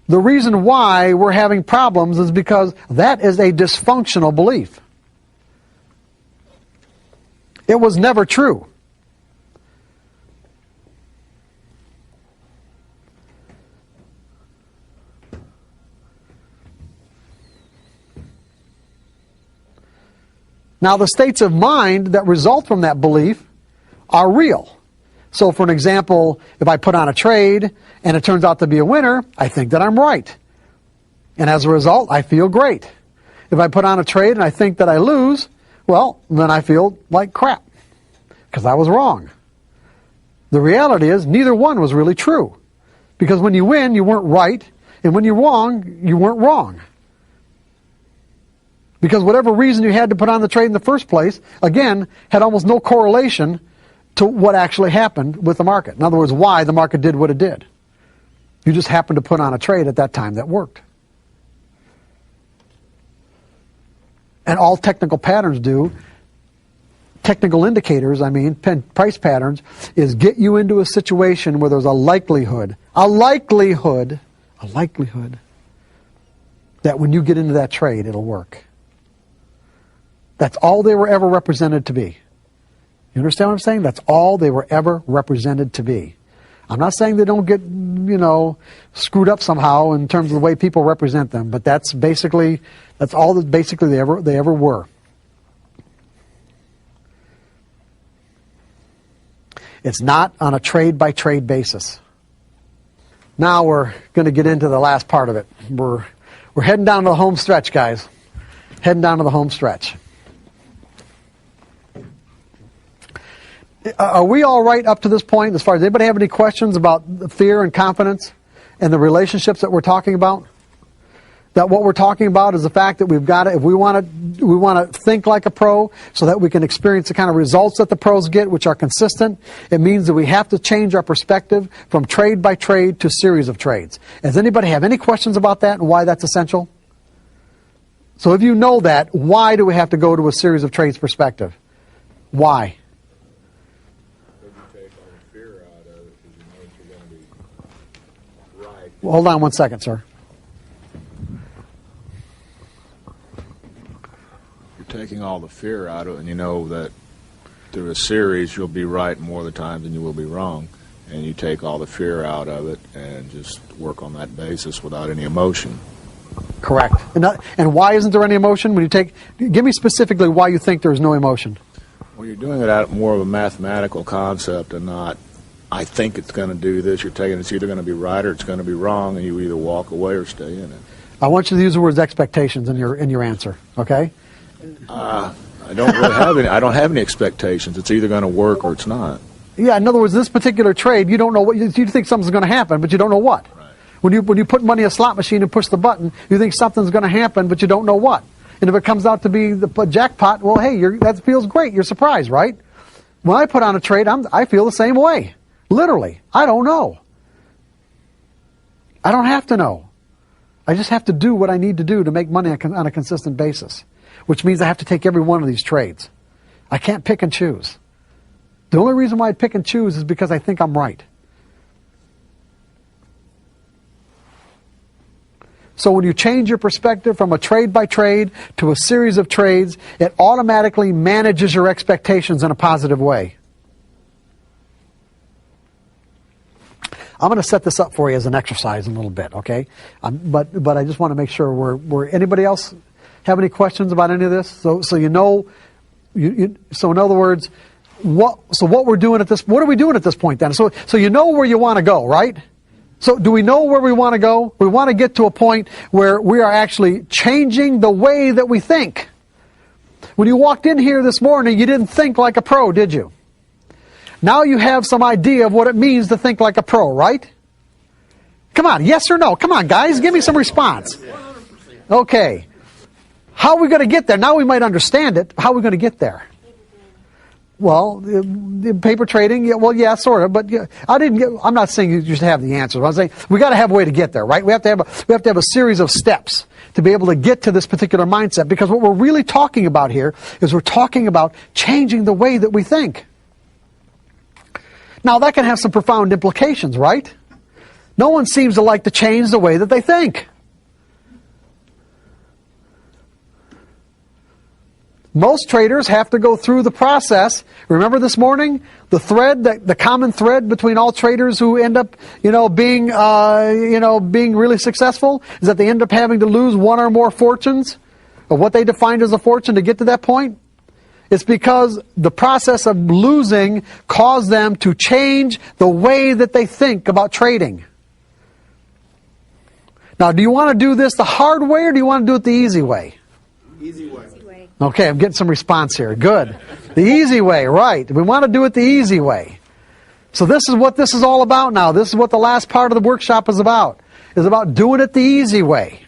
Speaker 2: the reason why we're having problems is because that is a dysfunctional belief. It was never true. Now, the states of mind that result from that belief are real. So, for an example, if I put on a trade and it turns out to be a winner, I think that I'm right. And as a result, I feel great. If I put on a trade and I think that I lose, well, then I feel like crap because I was wrong. The reality is neither one was really true. Because when you win, you weren't right. And when you're wrong, you weren't wrong. Because whatever reason you had to put on the trade in the first place, again, had almost no correlation to what actually happened with the market. In other words, why the market did what it did. You just happened to put on a trade at that time that worked. And all technical patterns do, technical indicators, price patterns, is get you into a situation where there's a likelihood that when you get into that trade, it'll work. That's all they were ever represented to be. You understand what I'm saying? That's all they were ever represented to be. I'm not saying they don't get, screwed up somehow in terms of the way people represent them, but that's all that basically they ever were. It's not on a trade-by-trade basis. Now we're going to get into the last part of it. We're heading down to the home stretch, guys. Heading down to the home stretch. Are we all right up to this point? As far as anybody have any questions about fear and confidence and the relationships that we're talking about? That what we're talking about is the fact that we've got to, if we want to think like a pro so that we can experience the kind of results that the pros get, which are consistent, it means that we have to change our perspective from trade by trade to series of trades. Does anybody have any questions about that and why that's essential? So if you know that, why do we have to go to a series of trades perspective? Why? Well, hold on one second, sir.
Speaker 7: Taking all the fear out of it, and you know that through a series you'll be right more of the time than you will be wrong, and you take all the fear out of it and just work on that basis without any emotion.
Speaker 2: Correct. And why isn't there any emotion? When you give me specifically why you think there's no emotion.
Speaker 7: Well, you're doing it out more of a mathematical concept and not, I think it's going to do this. You're taking it's either going to be right or it's going to be wrong, and you either walk away or stay in it.
Speaker 2: I want you to use the words expectations in your answer, okay?
Speaker 7: I don't really have any. I don't have any expectations. It's either going to work or it's not.
Speaker 2: Yeah. In other words, this particular trade, you don't know what you think something's going to happen, but you don't know what.
Speaker 7: Right.
Speaker 2: When you put money in a slot machine and push the button, you think something's going to happen, but you don't know what. And if it comes out to be the jackpot, well, hey, that feels great. You're surprised, right? When I put on a trade, I feel the same way. Literally, I don't know. I don't have to know. I just have to do what I need to do to make money on a consistent basis. Which means I have to take every one of these trades. I can't pick and choose. The only reason why I pick and choose is because I think I'm right. So when you change your perspective from a trade by trade to a series of trades, it automatically manages your expectations in a positive way. I'm going to set this up for you as an exercise in a little bit, okay? But I just want to make sure we're anybody else have any questions about any of this? So you know, so in other words, what we're doing at this, what are we doing at this point then? So you know where you want to go, right? So do we know where we want to go? We want to get to a point where we are actually changing the way that we think. When you walked in here this morning, you didn't think like a pro, did you? Now you have some idea of what it means to think like a pro, right? Come on, yes or no? Come on, guys, give me some response. Okay. How are we going to get there? Now we might understand it. How are we going to get there? Well, the paper trading, yeah, sort of. But I'm not saying you just have the answers. I'm saying we got to have a way to get there, right? We have to have a series of steps to be able to get to this particular mindset. Because what we're really talking about here is we're talking about changing the way that we think. Now that can have some profound implications, right? No one seems to like to change the way that they think. Most traders have to go through the process. Remember this morning, the common thread between all traders who end up, being really successful is that they end up having to lose one or more fortunes, or what they defined as a fortune to get to that point. It's because the process of losing caused them to change the way that they think about trading. Now, do you want to do this the hard way or do you want to do it the easy way?
Speaker 3: Easy way.
Speaker 2: Okay, I'm getting some response here. Good. The easy way, right. We want to do it the easy way. So this is what this is all about now. This is what the last part of the workshop is about. It's about doing it the easy way.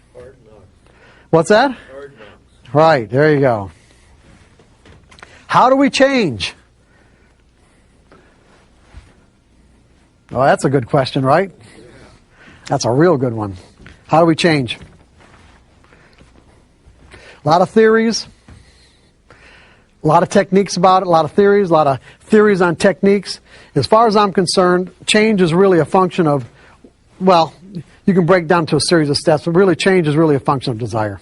Speaker 2: What's that? Right, there you go. How do we change? Oh, that's a good question, right? That's a real good one. How do we change? A lot of theories. A lot of techniques about it, a lot of theories on techniques. As far as I'm concerned, change is really a function of, well, you can break down to a series of steps, but really change is really a function of desire.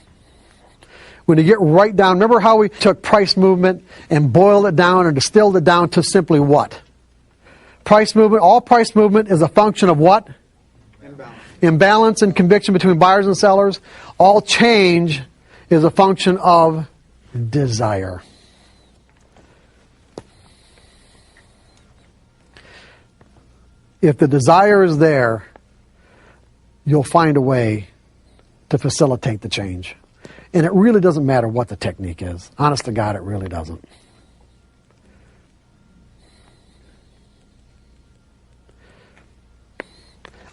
Speaker 2: When you get right down, remember how we took price movement and boiled it down and distilled it down to simply what? Price movement, all price movement is a function of what? Imbalance and conviction between buyers and sellers. All change is a function of desire. if the desire is there, you'll find a way to facilitate the change. And it really doesn't matter what the technique is. Honest to God, it really doesn't.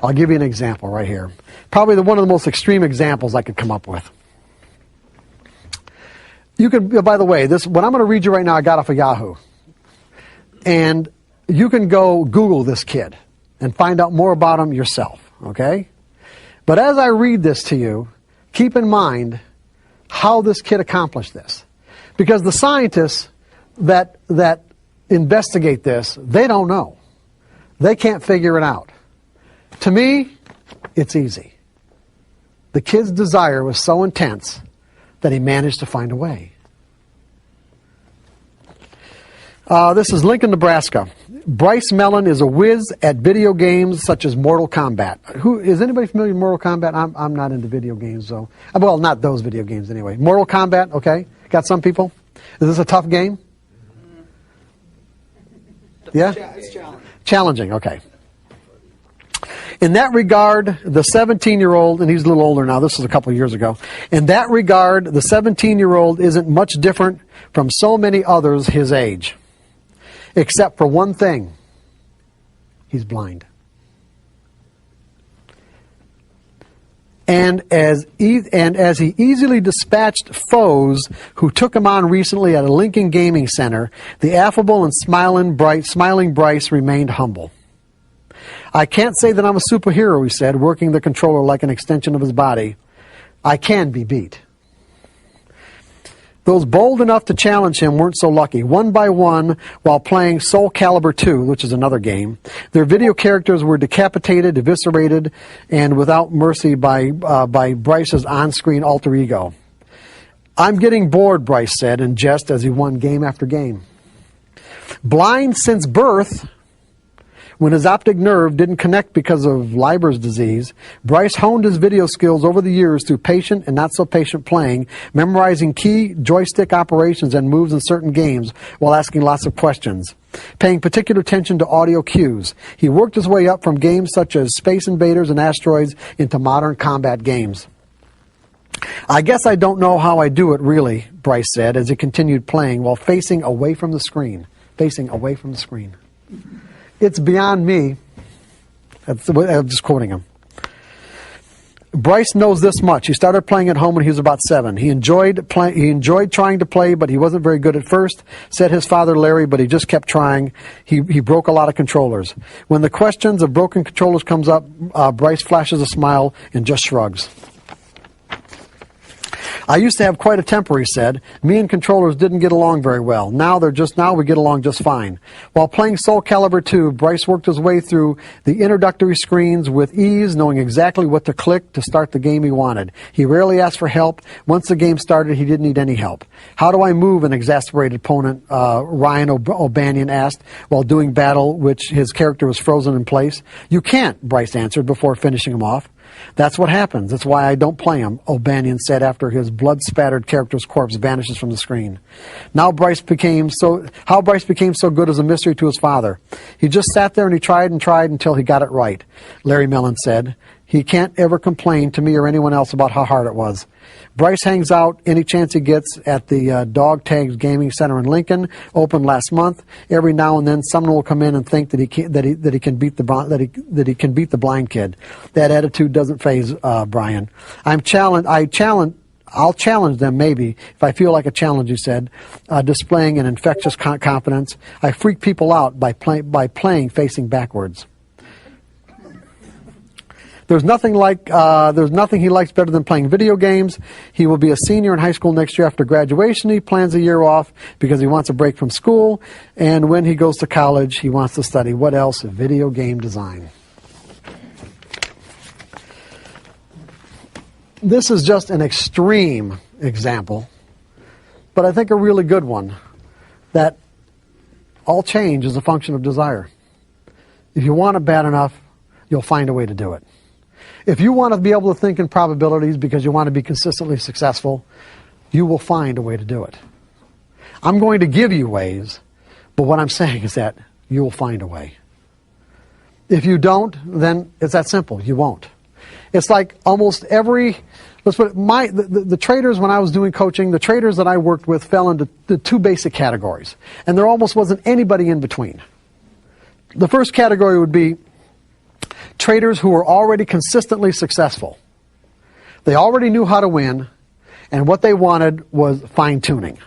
Speaker 2: I'll give you an example right here. Probably one of the most extreme examples I could come up with. You could, by the way, what I'm going to read you right now, I got off of Yahoo. And you can go Google this kid and find out more about him yourself, okay? But as I read this to you, keep in mind how this kid accomplished this. Because the scientists that investigate this, they don't know. They can't figure it out. To me, it's easy. The kid's desire was so intense that he managed to find a way. This is Lincoln, Nebraska. Bryce Mellon is a whiz at video games such as Mortal Kombat. Is anybody familiar with Mortal Kombat? I'm not into video games, so well, not those video games anyway. Mortal Kombat, okay? Got some people. Is this a tough game? Yeah?
Speaker 3: It's challenging.
Speaker 2: Challenging, okay. In that regard, the 17-year-old, and he's a little older now, this was a couple of years ago. In that regard, the 17-year-old isn't much different from so many others his age. Except for one thing. He's blind. And as he easily dispatched foes who took him on recently at a Lincoln Gaming Center, the affable and smiling Bryce remained humble. I can't say that I'm a superhero, he said, working the controller like an extension of his body. I can be beat. Those bold enough to challenge him weren't so lucky. One by one, while playing Soul Calibur 2, which is another game, their video characters were decapitated, eviscerated, and without mercy by Bryce's on-screen alter ego. I'm getting bored, Bryce said in jest as he won game after game. Blind since birth, when his optic nerve didn't connect because of Leiber's disease, Bryce honed his video skills over the years through patient and not so patient playing, memorizing key joystick operations and moves in certain games while asking lots of questions, paying particular attention to audio cues. He worked his way up from games such as Space Invaders and Asteroids into modern combat games. I guess I don't know how I do it really, Bryce said as he continued playing while facing away from the screen. Facing away from the screen. It's beyond me. I'm just quoting him. Bryce knows this much. He started playing at home when he was about 7. He enjoyed trying to play, but he wasn't very good at first, said his father Larry, but he just kept trying. He broke a lot of controllers. When the questions of broken controllers comes up, Bryce flashes a smile and just shrugs. I used to have quite a temper, he said. Me and controllers didn't get along very well. Now we get along just fine. While playing Soul Calibur 2, Bryce worked his way through the introductory screens with ease, knowing exactly what to click to start the game he wanted. He rarely asked for help. Once the game started, he didn't need any help. How do I move? An exasperated opponent, Ryan O'Banion asked while doing battle, which his character was frozen in place. You can't, Bryce answered before finishing him off. That's what happens. That's why I don't play him, O'Banion said after his blood-spattered character's corpse vanishes from the screen. How Bryce became so good is a mystery to his father. He just sat there and he tried until he got it right, Larry Mellon said. He can't ever complain to me or anyone else about how hard it was. Bryce hangs out any chance he gets at the Dog Tags Gaming Center in Lincoln, opened last month. Every now and then, someone will come in and think that he can beat the blind kid. That attitude doesn't faze Brian. I'll challenge them maybe if I feel like a challenge, he said, displaying an infectious confidence. I freak people out by playing facing backwards. There's nothing he likes better than playing video games. He will be a senior in high school next year after graduation. He plans a year off because he wants a break from school. And when he goes to college, he wants to study what else? Video game design. This is just an extreme example, but I think a really good one, that all change is a function of desire. If you want it bad enough, you'll find a way to do it. If you want to be able to think in probabilities because you want to be consistently successful, you will find a way to do it. I'm going to give you ways, but what I'm saying is that you will find a way. If you don't, then it's that simple. You won't. It's like almost every, let's put it, the traders, when I was doing coaching, the traders that I worked with fell into the two basic categories. And there almost wasn't anybody in between. The first category would be traders who were already consistently successful. They already knew how to win, and what they wanted was fine-tuning.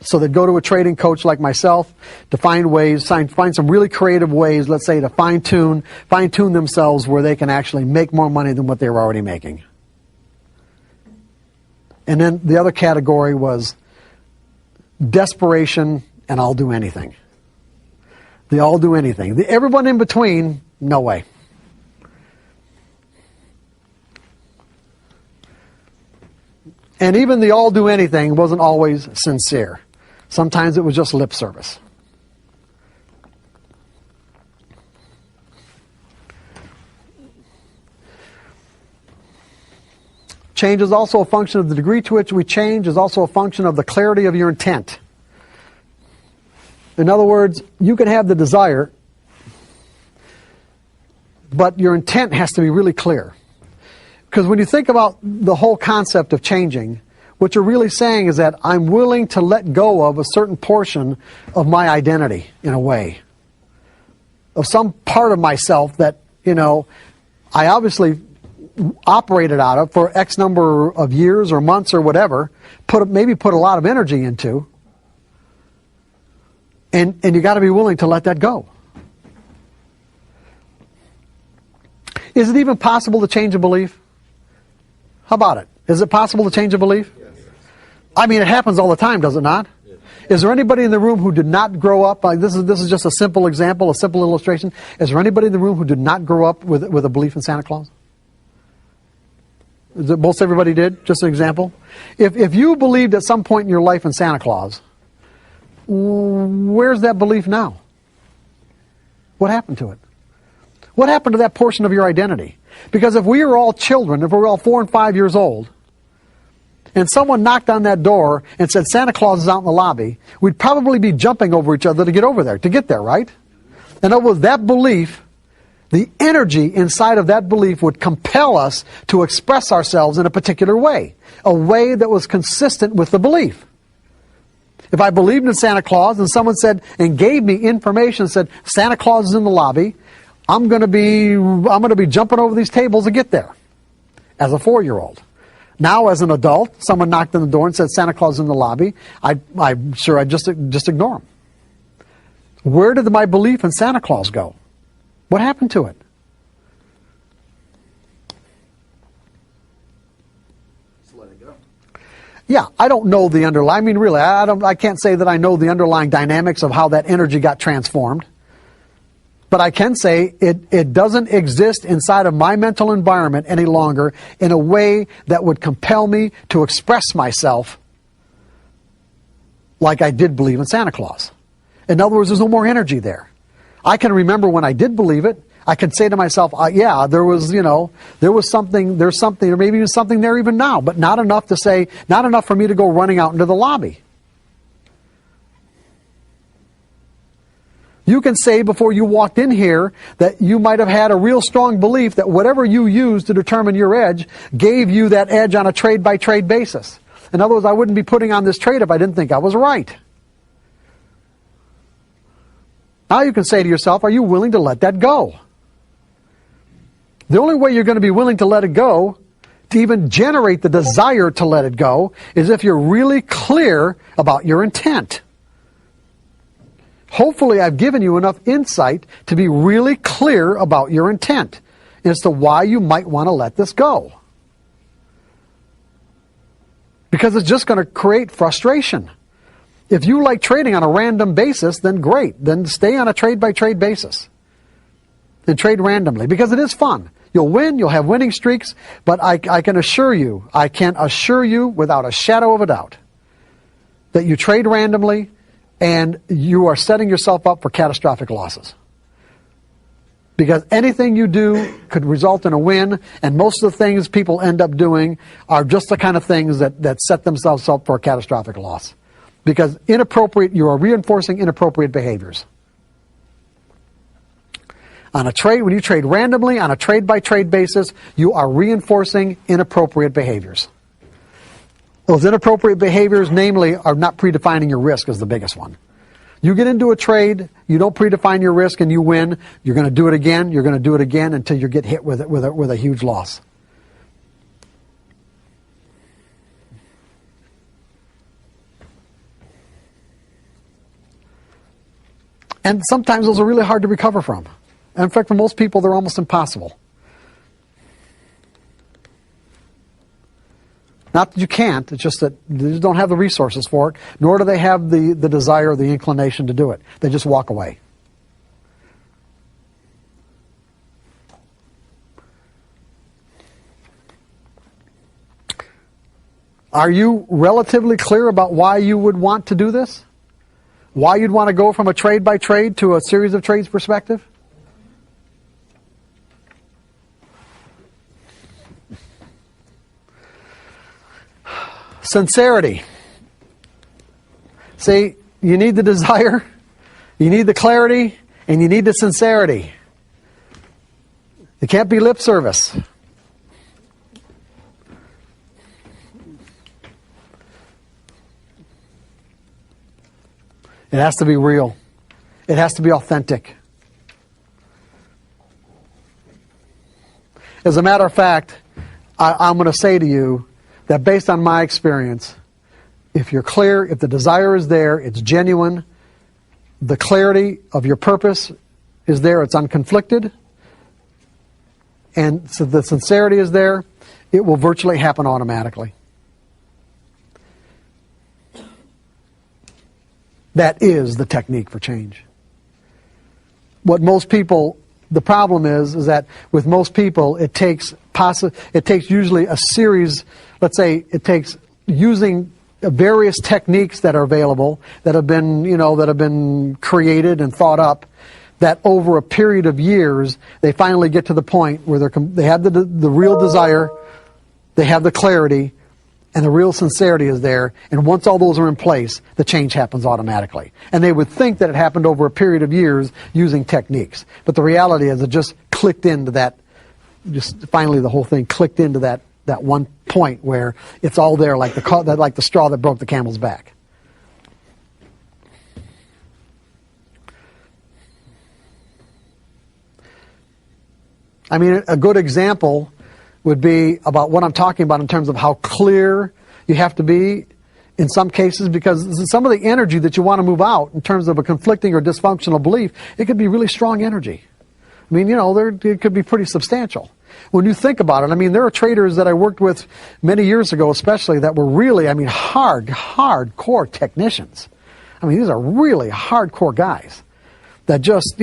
Speaker 2: So they'd go to a trading coach like myself to find ways, find some really creative ways, let's say, to fine-tune themselves where they can actually make more money than what they were already making. And then the other category was desperation and I'll do anything. The all do anything. Everyone in between, no way. And even the all do anything wasn't always sincere. Sometimes it was just lip service. Change is also a function of the degree to which we change, is also a function of the clarity of your intent. In other words, you can have the desire, but your intent has to be really clear. Because when you think about the whole concept of changing, what you're really saying is that I'm willing to let go of a certain portion of my identity, in a way. Of some part of myself that, I obviously operated out of for X number of years or months or whatever, maybe put a lot of energy into, and you got to be willing to let that go. Is it even possible to change a belief? How about it? Is it possible to change a belief? Yes. I mean, it happens all the time, does it not? Yes. Is there anybody in the room who did not grow up? This is just a simple example, a simple illustration. Is there anybody in the room who did not grow up with a belief in Santa Claus? Is it most everybody did? Just an example. If you believed at some point in your life in Santa Claus, where's that belief now? What happened to it? What happened to that portion of your identity? Because if we were all children, if we were all 4 and 5 years old, and someone knocked on that door and said, Santa Claus is out in the lobby, we'd probably be jumping over each other to get there, right? In other words, that belief, the energy inside of that belief would compel us to express ourselves in a particular way, a way that was consistent with the belief. If I believed in Santa Claus and someone said, and gave me information and said, Santa Claus is in the lobby, I'm going to be jumping over these tables to get there, as a 4-year-old. Now, as an adult, someone knocked on the door and said Santa Claus is in the lobby. I'm sure I'd just ignore him. Where did my belief in Santa Claus go? What happened to it?
Speaker 3: Just let it go.
Speaker 2: Yeah, I don't know the underlying. I mean, really, I can't say that I know the underlying dynamics of how that energy got transformed. But I can say it doesn't exist inside of my mental environment any longer in a way that would compel me to express myself like I did believe in Santa Claus. In other words, there's no more energy there. I can remember when I did believe it. I could say to myself, yeah, there's something, or maybe even something there even now, but not enough for me to go running out into the lobby. You can say before you walked in here that you might have had a real strong belief that whatever you used to determine your edge gave you that edge on a trade-by-trade basis. In other words, I wouldn't be putting on this trade if I didn't think I was right. Now you can say to yourself, are you willing to let that go? The only way you're going to be willing to let it go, to even generate the desire to let it go, is if you're really clear about your intent. Hopefully I've given you enough insight to be really clear about your intent as to why you might want to let this go. Because it's just going to create frustration. If you like trading on a random basis, then great. Then stay on a trade-by-trade basis. And trade randomly, because it is fun. You'll win, you'll have winning streaks, but I can assure you without a shadow of a doubt that you trade randomly and you are setting yourself up for catastrophic losses. Because anything you do could result in a win, and most of the things people end up doing are just the kind of things that set themselves up for a catastrophic loss. Because you are reinforcing inappropriate behaviors. On a trade, when you trade randomly on a trade-by-trade basis, you are reinforcing inappropriate behaviors. Those inappropriate behaviors, namely, are not predefining your risk is the biggest one. You get into a trade, you don't predefine your risk, and you win. You're going to do it again. You're going to do it again until you get hit with a huge loss. And sometimes those are really hard to recover from. And in fact, for most people, they're almost impossible. Not that you can't, it's just that they just don't have the resources for it, nor do they have the desire or the inclination to do it. They just walk away. Are you relatively clear about why you would want to do this? Why you'd want to go from a trade by trade to a series of trades perspective? Sincerity. See, you need the desire, you need the clarity, and you need the sincerity. It can't be lip service. It has to be real. It has to be authentic. As a matter of fact, I'm going to say to you that based on my experience, if you're clear, if the desire is there, it's genuine, the clarity of your purpose is there, it's unconflicted, and so the sincerity is there, it will virtually happen automatically. That is the technique for change. What most people, the problem is that with most people, it takes usually a series. Let's say it takes using various techniques that are available, that have been created and thought up, that over a period of years they finally get to the point where they have the real desire, they have the clarity, and the real sincerity is there, and once all those are in place, the change happens automatically. And they would think that it happened over a period of years using techniques. But the reality is it just clicked into that, just finally the whole thing clicked into that one point where it's all there like the straw that broke the camel's back. I mean, a good example would be about what I'm talking about in terms of how clear you have to be in some cases, because some of the energy that you want to move out in terms of a conflicting or dysfunctional belief, it could be really strong energy. I mean, it could be pretty substantial. When you think about it, I mean, there are traders that I worked with many years ago especially that were really, hardcore technicians. I mean, these are really hardcore guys that just,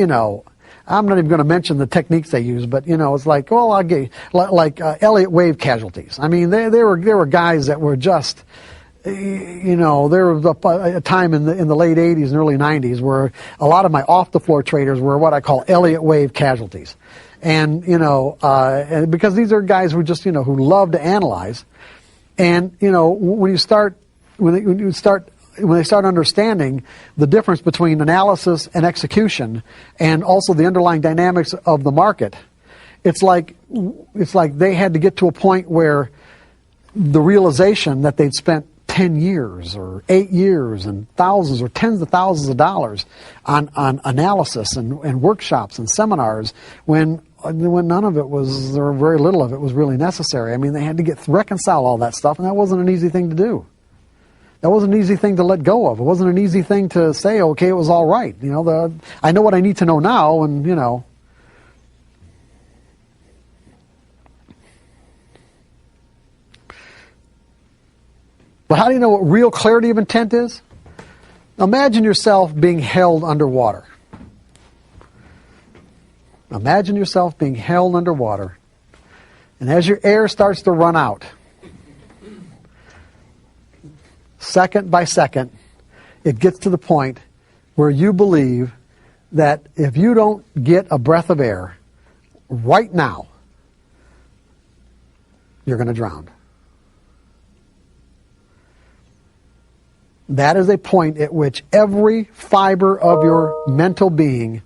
Speaker 2: I'm not even going to mention the techniques they use, but it's like, well, I'll get Elliott wave casualties. I mean, there were guys that were just, there was a time in the late '80s and early '90s where a lot of my off the floor traders were what I call Elliott wave casualties, and because these are guys who just who love to analyze, and when they start understanding the difference between analysis and execution, and also the underlying dynamics of the market, it's like they had to get to a point where the realization that they'd spent 10 years or 8 years and thousands or tens of thousands of dollars on analysis and workshops and seminars when none of it was, or very little of it was really necessary. I mean, they had to reconcile all that stuff, and that wasn't an easy thing to do. That wasn't an easy thing to let go of. It wasn't an easy thing to say, okay, it was all right. I know what I need to know now, and But how do you know what real clarity of intent is? Imagine yourself being held underwater. Imagine yourself being held underwater, and as your air starts to run out, second by second, it gets to the point where you believe that if you don't get a breath of air right now, you're going to drown. That is a point at which every fiber of your mental being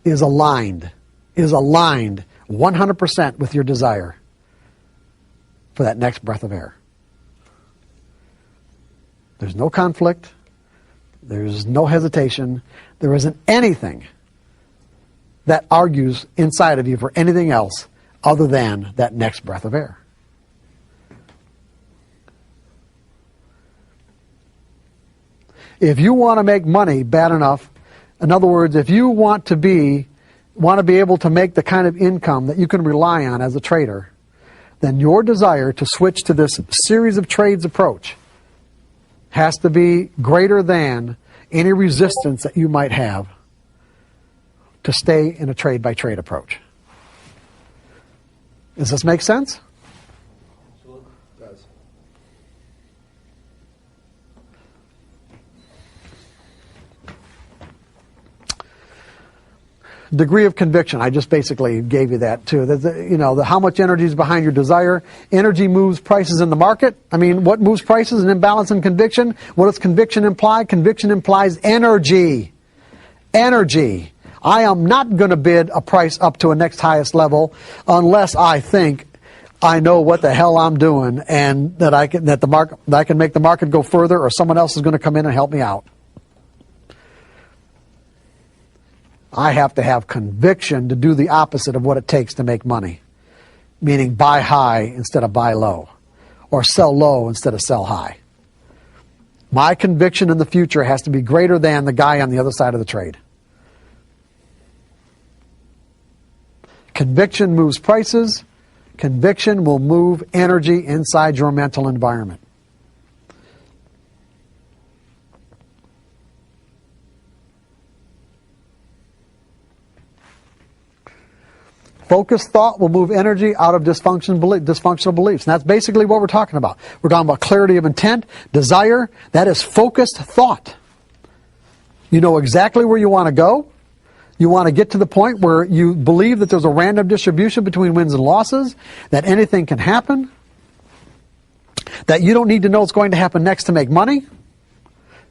Speaker 2: is aligned is aligned 100% with your desire for that next breath of air. There's no conflict. There's no hesitation. There isn't anything that argues inside of you for anything else other than that next breath of air. If you want to make money bad enough, in other words, if you want to be able to make the kind of income that you can rely on as a trader, then your desire to switch to this series of trades approach has to be greater than any resistance that you might have to stay in a trade-by-trade approach. Does this make sense?
Speaker 3: Absolutely. It does.
Speaker 2: Degree of conviction. I just basically gave you that too. How much energy is behind your desire. Energy moves prices in the market. I mean, what moves prices? An imbalance in conviction. What does conviction imply? Conviction implies energy. Energy. I am not going to bid a price up to a next highest level unless I think I know what the hell I'm doing and that I can make the market go further, or someone else is going to come in and help me out. I have to have conviction to do the opposite of what it takes to make money, meaning buy high instead of buy low, or sell low instead of sell high. My conviction in the future has to be greater than the guy on the other side of the trade. Conviction moves prices. Conviction will move energy inside your mental environment. Focused thought will move energy out of dysfunctional beliefs. And that's basically what we're talking about. We're talking about clarity of intent, desire. That is focused thought. You know exactly where you want to go. You want to get to the point where you believe that there's a random distribution between wins and losses, that anything can happen, that you don't need to know what's going to happen next to make money.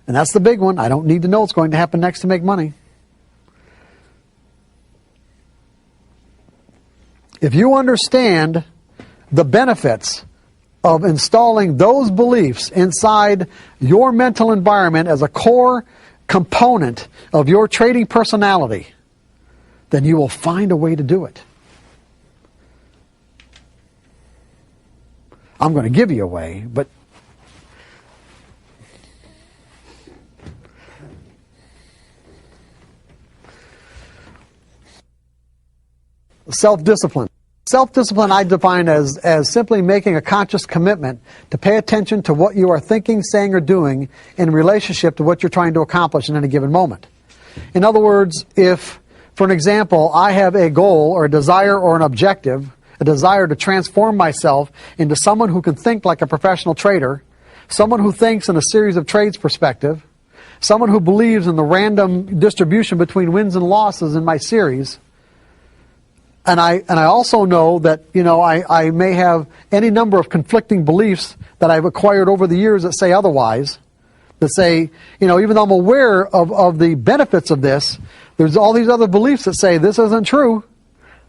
Speaker 2: And that's the big one. I don't need to know what's going to happen next to make money. If you understand the benefits of installing those beliefs inside your mental environment as a core component of your trading personality, then you will find a way to do it. I'm going to give you a way, but self-discipline. Self-discipline I define as simply making a conscious commitment to pay attention to what you are thinking, saying, or doing in relationship to what you're trying to accomplish in any given moment. In other words, if, for an example, I have a goal or a desire or an objective, a desire to transform myself into someone who can think like a professional trader, someone who thinks in a series of trades perspective, someone who believes in the random distribution between wins and losses in my series, and I also know that, I may have any number of conflicting beliefs that I've acquired over the years that say otherwise, that say, even though I'm aware of the benefits of this, there's all these other beliefs that say this isn't true.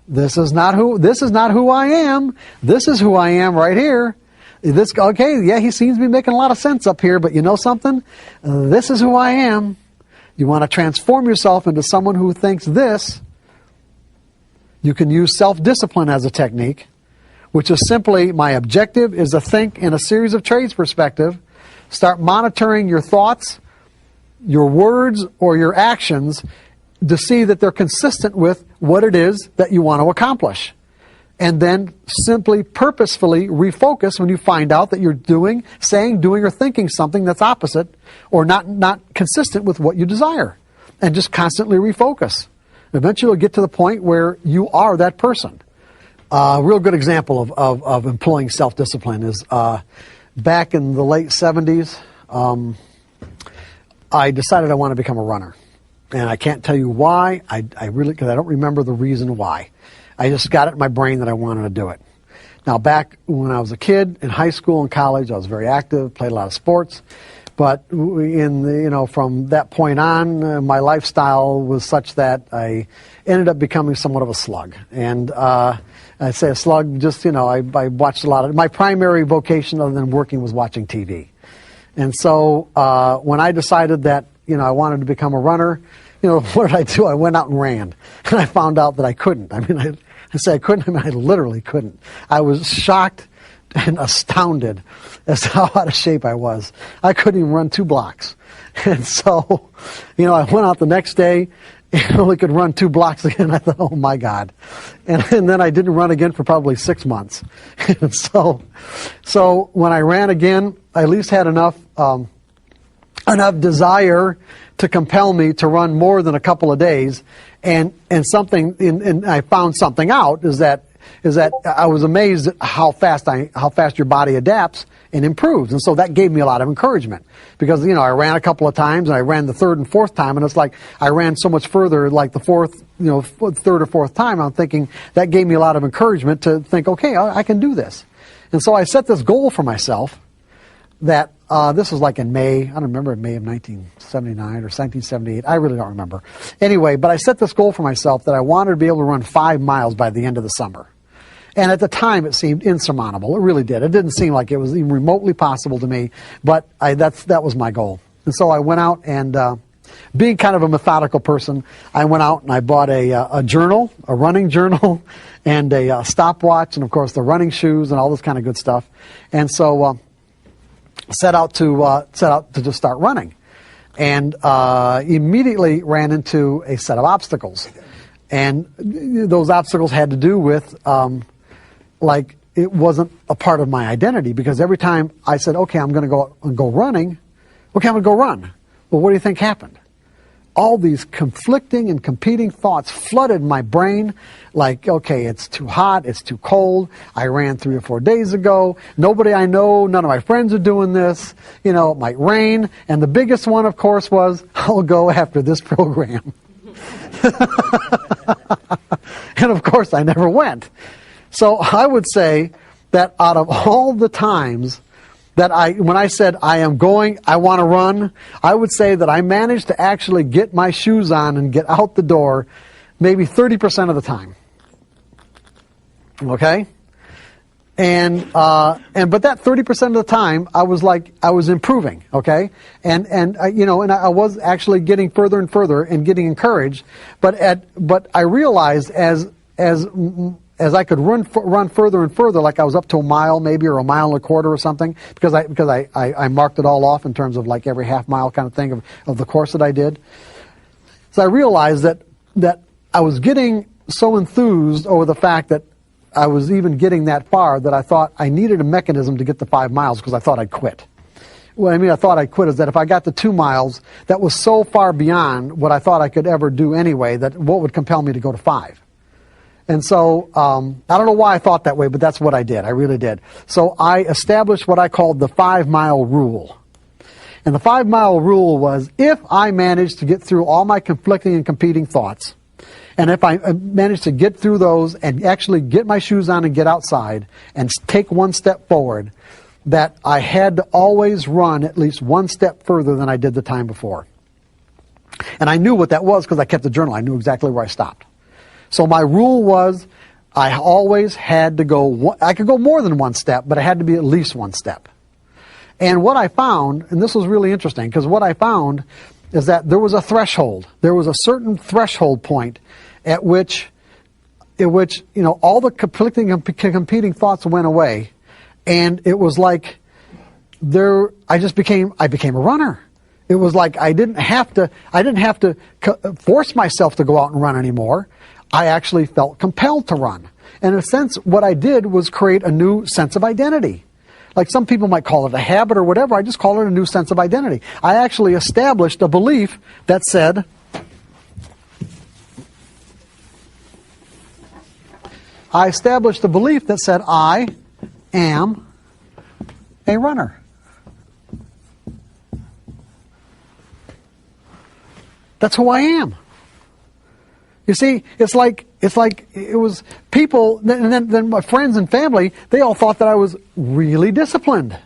Speaker 2: This is not who I am. This is who I am right here. He seems to be making a lot of sense up here, but you know something? This is who I am. You want to transform yourself into someone who thinks this. You can use self-discipline as a technique, which is simply my objective is to think in a series of trades perspective, start monitoring your thoughts, your words, or your actions to see that they're consistent with what it is that you want to accomplish. And then simply purposefully refocus when you find out that you're saying, doing, or thinking something that's opposite or not consistent with what you desire. And just constantly refocus. Eventually you'll get to the point where you are that person. A real good example of employing self-discipline is back in the late 70s, I decided I wanted to become a runner. And I can't tell you why, because I don't remember the reason why. I just got it in my brain that I wanted to do it. Now back when I was a kid, in high school and college, I was very active, played a lot of sports. But from that point on, my lifestyle was such that I ended up becoming somewhat of a slug. And I say a slug, just, I watched a lot of, my primary vocation other than working was watching TV. And so when I decided that, I wanted to become a runner, what did I do? I went out and ran. And I found out that I couldn't. I mean, I say I couldn't, I literally couldn't. I was shocked and astounded as to how out of shape I was. I couldn't even run 2 blocks. And so, I went out the next day and only could run 2 blocks again. I thought, oh my God. And then I didn't run again for probably 6 months. And so when I ran again, I at least had enough desire to compel me to run more than a couple of days. And I found something out is that I was amazed at how fast your body adapts and improves. And so that gave me a lot of encouragement because, I ran a couple of times and I ran the 3rd and 4th time, and it's like I ran so much further like the 4th, 3rd or 4th time. I'm thinking that gave me a lot of encouragement to think, okay, I can do this. And so I set this goal for myself that this was like in May, I don't remember, May of 1979 or 1978. I really don't remember. Anyway, but I set this goal for myself that I wanted to be able to run 5 miles by the end of the summer. And at the time, it seemed insurmountable. It really did. It didn't seem like it was even remotely possible to me, but that was my goal. And so I went out and, being kind of a methodical person, I went out and I bought a journal, a running journal, and a stopwatch, and of course the running shoes and all this kind of good stuff. And so set out to just start running, and immediately ran into a set of obstacles. And those obstacles had to do with like it wasn't a part of my identity, because every time I said, okay, I'm going to go running, okay, I'm going to go run. Well, what do you think happened? All these conflicting and competing thoughts flooded my brain like, okay, it's too hot, it's too cold, I ran 3 or 4 days ago, nobody I know, none of my friends are doing this, it might rain, and the biggest one, of course, was, I'll go after this program. And of course, I never went. So I would say that out of all the times that when I said I want to run, I would say that I managed to actually get my shoes on and get out the door maybe 30% of the time. Okay? But that 30% of the time, I was improving, okay? And I was actually getting further and further and getting encouraged, but I realized as I could run further and further, like I was up to a mile maybe, or a mile and a quarter or something, because I marked it all off in terms of like every half mile kind of thing of the course that I did. So I realized that I was getting so enthused over the fact that I was even getting that far that I thought I needed a mechanism to get the 5 miles, because I thought I'd quit. What I mean I thought I'd quit is that if I got the 2 miles, that was so far beyond what I thought I could ever do anyway, that what would compel me to go to 5. And so, I don't know why I thought that way, but that's what I did. I really did. So I established what I called the 5-mile rule. And the 5-mile rule was, if I managed to get through all my conflicting and competing thoughts, and if I managed to get through those and actually get my shoes on and get outside and take 1 step forward, that I had to always run at least 1 step further than I did the time before. And I knew what that was because I kept the journal. I knew exactly where I stopped. So my rule was I always had to go, I could go more than 1 step, but it had to be at least 1 step. And what I found, and this was really interesting, because what I found is that there was a threshold. There was a certain threshold point at which all the conflicting and competing thoughts went away, and it was like I became a runner. It was like I didn't have to force myself to go out and run anymore. I actually felt compelled to run. And in a sense, what I did was create a new sense of identity. Like some people might call it a habit or whatever, I just call it a new sense of identity. I actually established a belief that said, I am a runner. That's who I am. You see, it's like it was people, and then my friends and family, they all thought that I was really disciplined.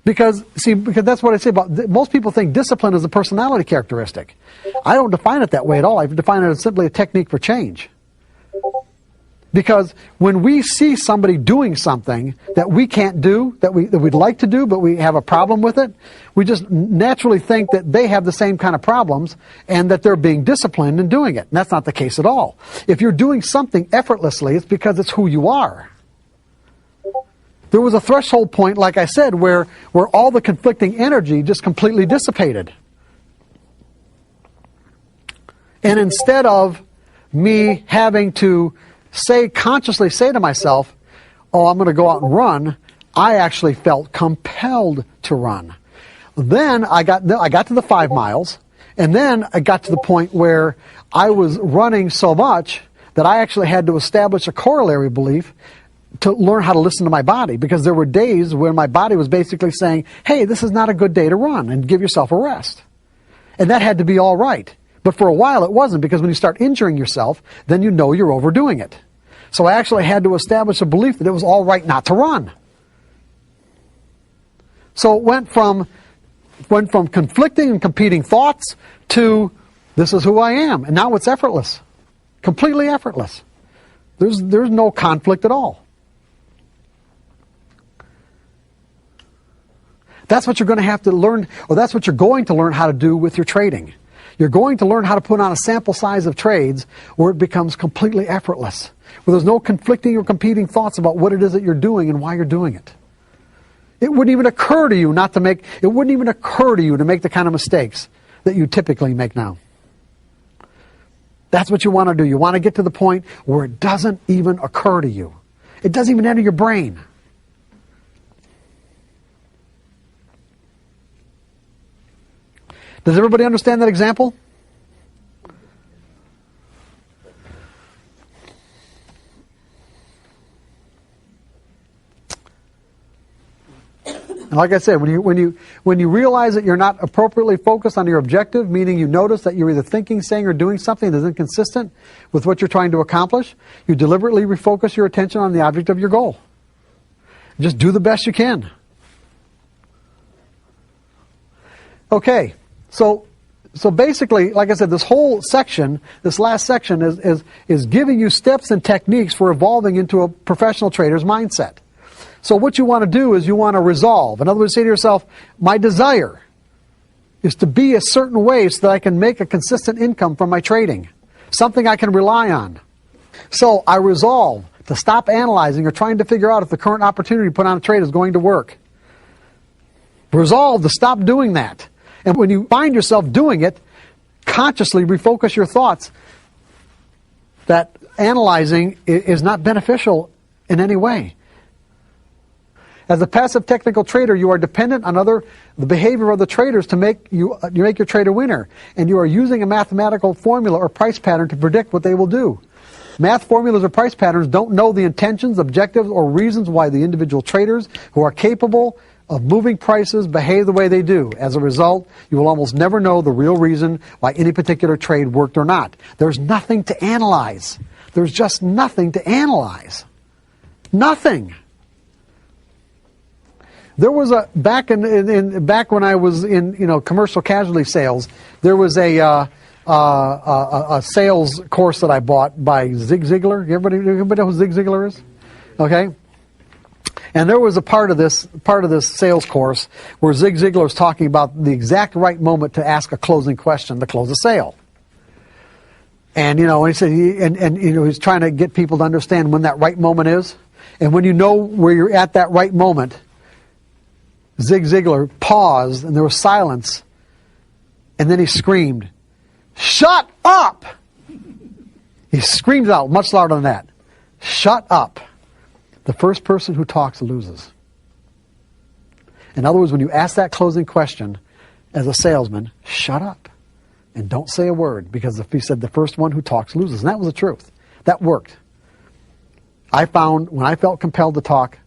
Speaker 2: Because that's what I say about, most people think discipline is a personality characteristic. I don't define it that way at all. I define it as simply a technique for change. Because when we see somebody doing something that we can't do, that we'd like to do, but we have a problem with it, we just naturally think that they have the same kind of problems and that they're being disciplined in doing it. And that's not the case at all. If you're doing something effortlessly, it's because it's who you are. There was a threshold point, like I said, where all the conflicting energy just completely dissipated. And instead of me having to consciously say to myself, oh, I'm going to go out and run, I actually felt compelled to run. Then I got to the 5 miles, and then I got to the point where I was running so much that I actually had to establish a corollary belief to learn how to listen to my body, because there were days where my body was basically saying, hey, this is not a good day to run, and give yourself a rest. And that had to be all right. But for a while it wasn't, because when you start injuring yourself, then you know you're overdoing it. So I actually had to establish a belief that it was all right not to run. So it went from conflicting and competing thoughts to this is who I am. And now it's effortless. Completely effortless. There's no conflict at all. That's what you're going to have to learn, or that's what you're going to learn how to do with your trading. You're going to learn how to put on a sample size of trades where it becomes completely effortless, where there's no conflicting or competing thoughts about what it is that you're doing and why you're doing it. It wouldn't even occur to you to make the kind of mistakes that you typically make now. That's what you want to do. You want to get to the point where it doesn't even occur to you. It doesn't even enter your brain. Does everybody understand that example? And like I said, when you realize that you're not appropriately focused on your objective, meaning you notice that you're either thinking, saying, or doing something that's inconsistent with what you're trying to accomplish, you deliberately refocus your attention on the object of your goal. Just do the best you can. Okay. So basically, like I said, this whole section, this last section is giving you steps and techniques for evolving into a professional trader's mindset. So what you want to do is you want to resolve. In other words, say to yourself, my desire is to be a certain way so that I can make a consistent income from my trading, something I can rely on. So I resolve to stop analyzing or trying to figure out if the current opportunity to put on a trade is going to work. Resolve to stop doing that. And when you find yourself doing it, consciously refocus your thoughts that analyzing is not beneficial in any way. As a passive technical trader, you are dependent on the behavior of the traders to make your trade a winner. And you are using a mathematical formula or price pattern to predict what they will do. Math formulas or price patterns don't know the intentions, objectives, or reasons why the individual traders who are capable of moving prices behave the way they do. As a result, you will almost never know the real reason why any particular trade worked or not. There's nothing to analyze. There's just nothing to analyze. Nothing. There was back when I was in commercial casualty sales, there was a sales course that I bought by Zig Ziglar. Everybody know who Zig Ziglar is? Okay. And there was a part of this sales course where Zig Ziglar is talking about the exact right moment to ask a closing question to close a sale. And and he said he's trying to get people to understand when that right moment is. And when you know where you're at that right moment, Zig Ziglar paused and there was silence. And then he screamed, "Shut up!" He screamed out much louder than that. "Shut up. The first person who talks loses." In other words, when you ask that closing question as a salesman, shut up and don't say a word, because if he said the first one who talks loses, and that was the truth. That worked. I found when I felt compelled to talk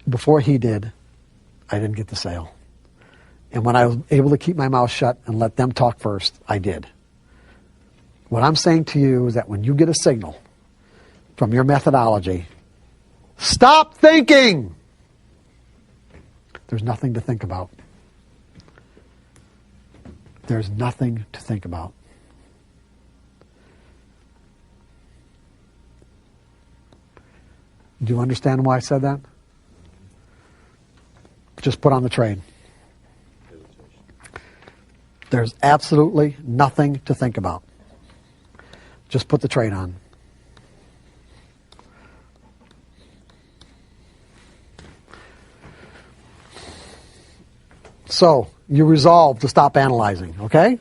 Speaker 2: before he did, I didn't get the sale. And when I was able to keep my mouth shut and let them talk first, I did. What I'm saying to you is that when you get a signal from your methodology, stop thinking. There's nothing to think about. There's nothing to think about. Do you understand why I said that? Just put on the trade. There's absolutely nothing to think about. Just put the trade on. So, you resolve to stop analyzing, okay?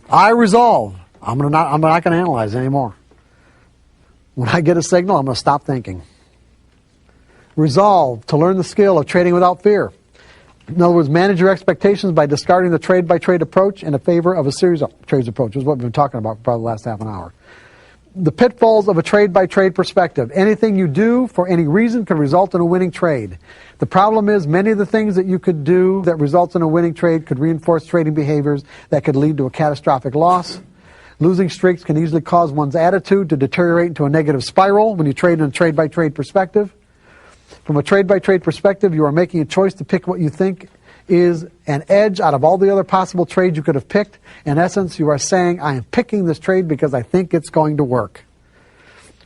Speaker 2: I resolve. I'm not going to analyze anymore. When I get a signal, I'm going to stop thinking. Resolve to learn the skill of trading without fear. In other words, manage your expectations by discarding the trade-by-trade approach in favor of a series of trades approach. Is what we've been talking about for probably the last half an hour. The pitfalls of a trade-by-trade perspective. Anything you do for any reason could result in a winning trade. The problem is many of the things that you could do that results in a winning trade could reinforce trading behaviors that could lead to a catastrophic loss. Losing streaks can easily cause one's attitude to deteriorate into a negative spiral when you trade in a trade-by-trade perspective. From a trade-by-trade perspective, you are making a choice to pick what you think is an edge out of all the other possible trades you could have picked. In essence, you are saying, I am picking this trade because I think it's going to work.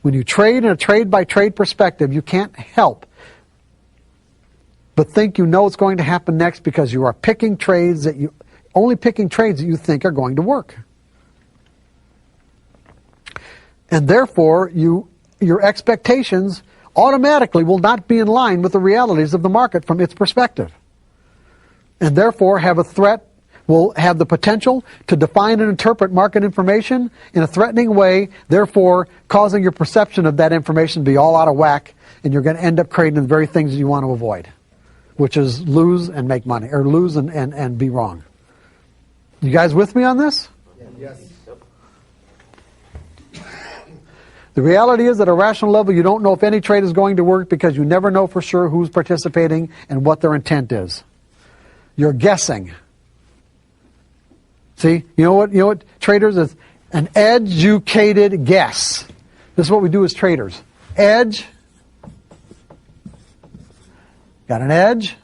Speaker 2: When you trade in a trade-by-trade perspective, you can't help but think you know what's going to happen next because you are picking trades that you think are going to work. And therefore, your expectations automatically will not be in line with the realities of the market from its perspective. And therefore will have the potential to define and interpret market information in a threatening way, therefore causing your perception of that information to be all out of whack, and you're going to end up creating the very things you want to avoid, which is lose and make money, or lose and be wrong. You guys with me on this?
Speaker 3: Yes.
Speaker 2: The reality is, at a rational level, you don't know if any trade is going to work because you never know for sure who's participating and what their intent is. You're guessing. See, you know what traders is? An educated guess. This is what we do as traders. Edge. Got an edge.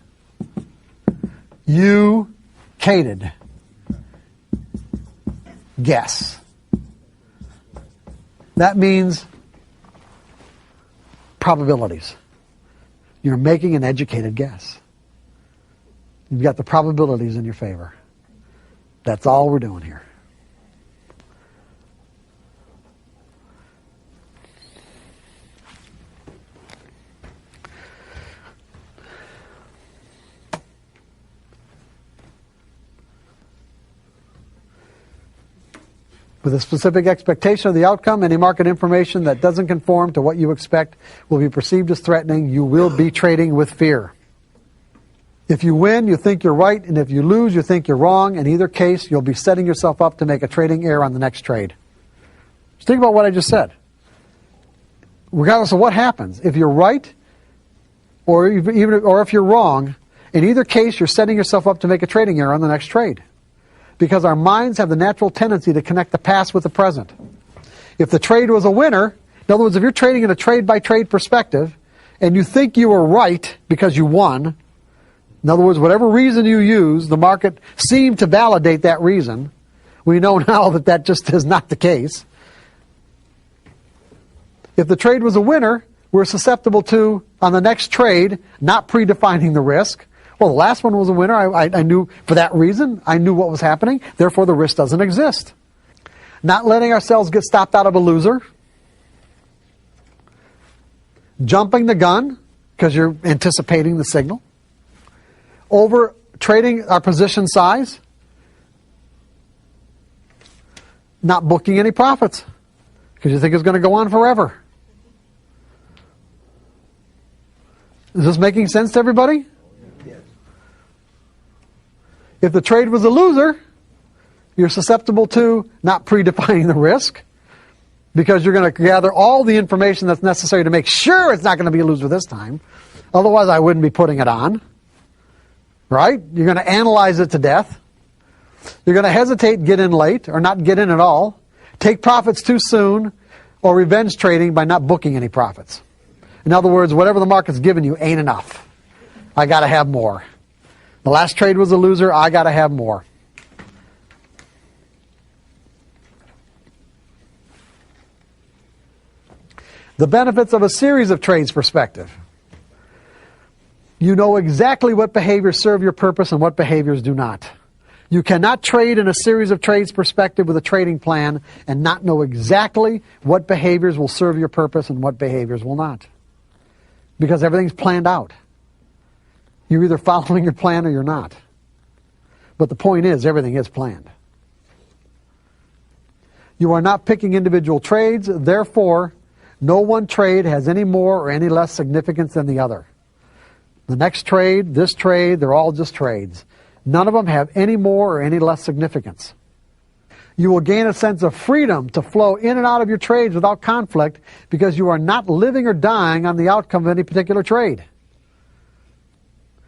Speaker 2: You-cated. Guess. That means probabilities. You're making an educated guess. You've got the probabilities in your favor. That's all we're doing here. With a specific expectation of the outcome, any market information that doesn't conform to what you expect will be perceived as threatening. You will be trading with fear. If you win, you think you're right, and if you lose, you think you're wrong. In either case, you'll be setting yourself up to make a trading error on the next trade. Just think about what I just said. Regardless of what happens, if you're right, or if you're wrong, in either case, you're setting yourself up to make a trading error on the next trade. Because our minds have the natural tendency to connect the past with the present. If the trade was a winner, in other words, if you're trading in a trade-by-trade perspective, and you think you were right because you won, in other words, whatever reason you use, the market seemed to validate that reason. We know now that that just is not the case. If the trade was a winner, we're susceptible to, on the next trade, not predefining the risk. Well, the last one was a winner. I knew for that reason. I knew what was happening. Therefore, the risk doesn't exist. Not letting ourselves get stopped out of a loser. Jumping the gun because you're anticipating the signal. Over trading our position size. Not booking any profits because you think it's going to go on forever. Is this making sense to everybody? If the trade was a loser, you're susceptible to not predefining the risk because you're going to gather all the information that's necessary to make sure it's not going to be a loser this time. Otherwise, I wouldn't be putting it on. Right? You're going to analyze it to death. You're going to hesitate, get in late, or not get in at all. Take profits too soon, or revenge trading by not booking any profits. In other words, whatever the market's given you ain't enough. I got to have more. The last trade was a loser. I got to have more. The benefits of a series of trades perspective. You know exactly what behaviors serve your purpose and what behaviors do not. You cannot trade in a series of trades perspective with a trading plan and not know exactly what behaviors will serve your purpose and what behaviors will not. Because everything's planned out. You're either following your plan or you're not. But the point is, everything is planned. You are not picking individual trades, therefore, no one trade has any more or any less significance than the other. The next trade, this trade, they're all just trades. None of them have any more or any less significance. You will gain a sense of freedom to flow in and out of your trades without conflict because you are not living or dying on the outcome of any particular trade.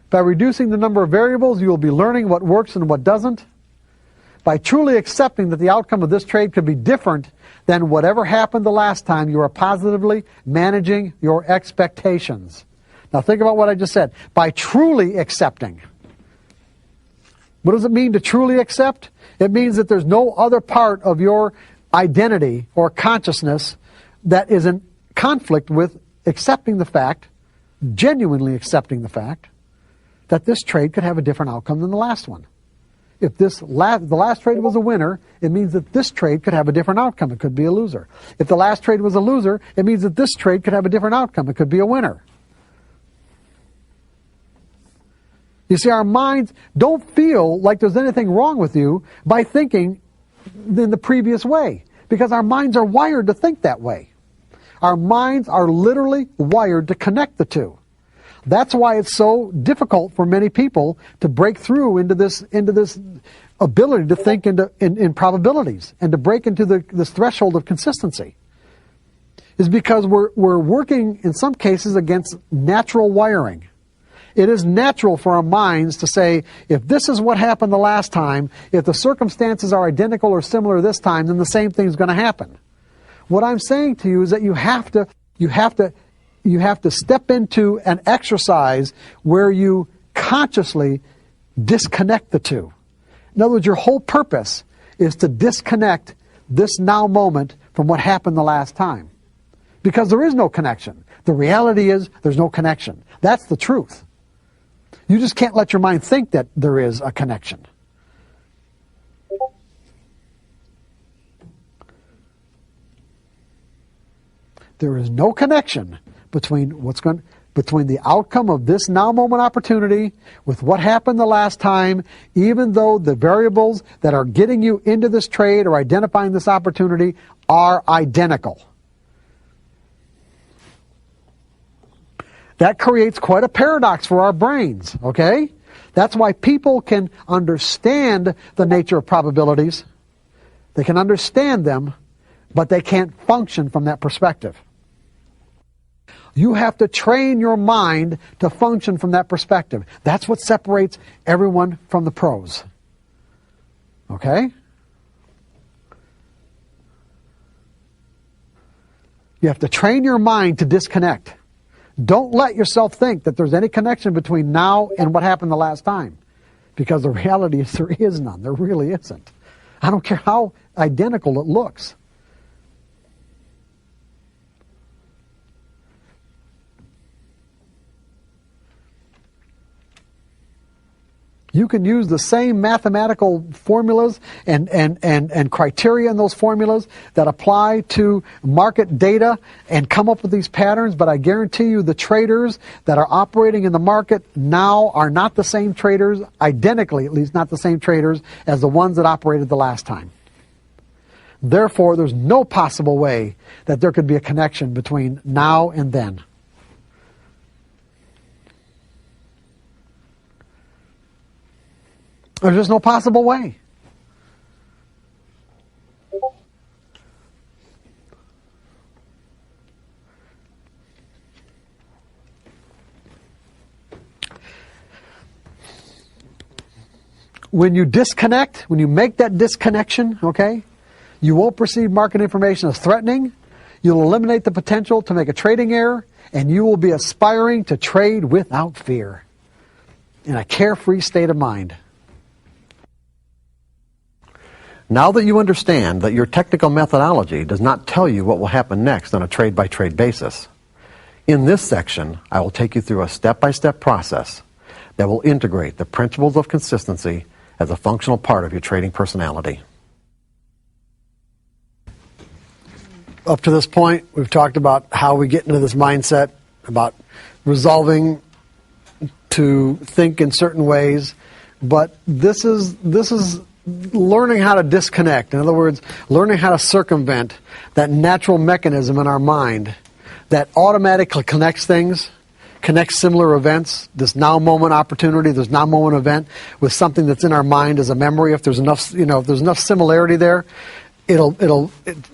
Speaker 2: By reducing the number of variables, you will be learning what works and what doesn't. By truly accepting that the outcome of this trade could be different than whatever happened the last time, you are positively managing your expectations. Now think about what I just said. By truly accepting. What does it mean to truly accept? It means that there's no other part of your identity or consciousness that is in conflict with accepting the fact, genuinely accepting the fact, that this trade could have a different outcome than the last one. If the last trade was a winner, it means that this trade could have a different outcome. It could be a loser. If the last trade was a loser, it means that this trade could have a different outcome. It could be a winner. You see, our minds don't feel like there's anything wrong with you by thinking in the previous way, because our minds are wired to think that way. Our minds are literally wired to connect the two. That's why it's so difficult for many people to break through into this ability to think in probabilities and to break into this threshold of consistency. Is because we're working in some cases against natural wiring. It is natural for our minds to say, if this is what happened the last time, if the circumstances are identical or similar this time, then the same thing is going to happen. What I'm saying to you is that you have to step into an exercise where you consciously disconnect the two. In other words, your whole purpose is to disconnect this now moment from what happened the last time. Because there is no connection. The reality is there's no connection. That's the truth. You just can't let your mind think that there is a connection. There is no connection between the outcome of this now moment opportunity with what happened the last time, even though the variables that are getting you into this trade or identifying this opportunity are identical. That creates quite a paradox for our brains, okay? That's why people can understand the nature of probabilities. They can understand them, but they can't function from that perspective. You have to train your mind to function from that perspective. That's what separates everyone from the pros. Okay? You have to train your mind to disconnect. Don't let yourself think that there's any connection between now and what happened the last time. Because the reality is there is none. There really isn't. I don't care how identical it looks. You can use the same mathematical formulas and criteria in those formulas that apply to market data and come up with these patterns, but I guarantee you the traders that are operating in the market now are not the same traders, identically at least not the same traders as the ones that operated the last time. Therefore, there's no possible way that there could be a connection between now and then. There's just no possible way. When you disconnect, when you make that disconnection, okay, you won't perceive market information as threatening. You'll eliminate the potential to make a trading error, and you will be aspiring to trade without fear. in a carefree state of mind. Now that you understand that your technical methodology does not tell you what will happen next on a trade-by-trade basis, in this section, I will take you through a step-by-step process that will integrate the principles of consistency as a functional part of your trading personality. Up to this point, we've talked about how we get into this mindset, about resolving to think in certain ways, but this is learning how to disconnect. In other words, learning how to circumvent that natural mechanism in our mind that automatically connects things, connects similar events, this now moment opportunity, this now moment event, with something that's in our mind as a memory. If there's enough, if there's enough similarity there, it'll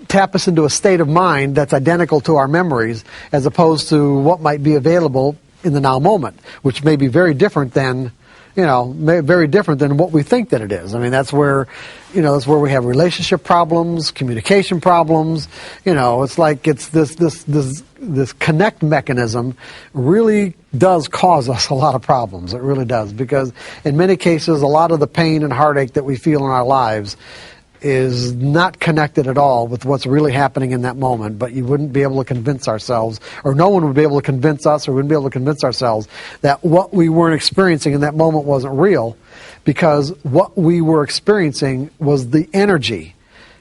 Speaker 2: tap us into a state of mind that's identical to our memories, as opposed to what might be available in the now moment, which may be very different than what we think that it is. I mean, that's where we have relationship problems, communication problems. It's like this connect mechanism really does cause us a lot of problems. It really does, because in many cases, a lot of the pain and heartache that we feel in our lives is not connected at all with what's really happening in that moment, but you wouldn't be able to convince ourselves, or no one would be able to convince us, or wouldn't be able to convince ourselves that what we weren't experiencing in that moment wasn't real, because what we were experiencing was the energy.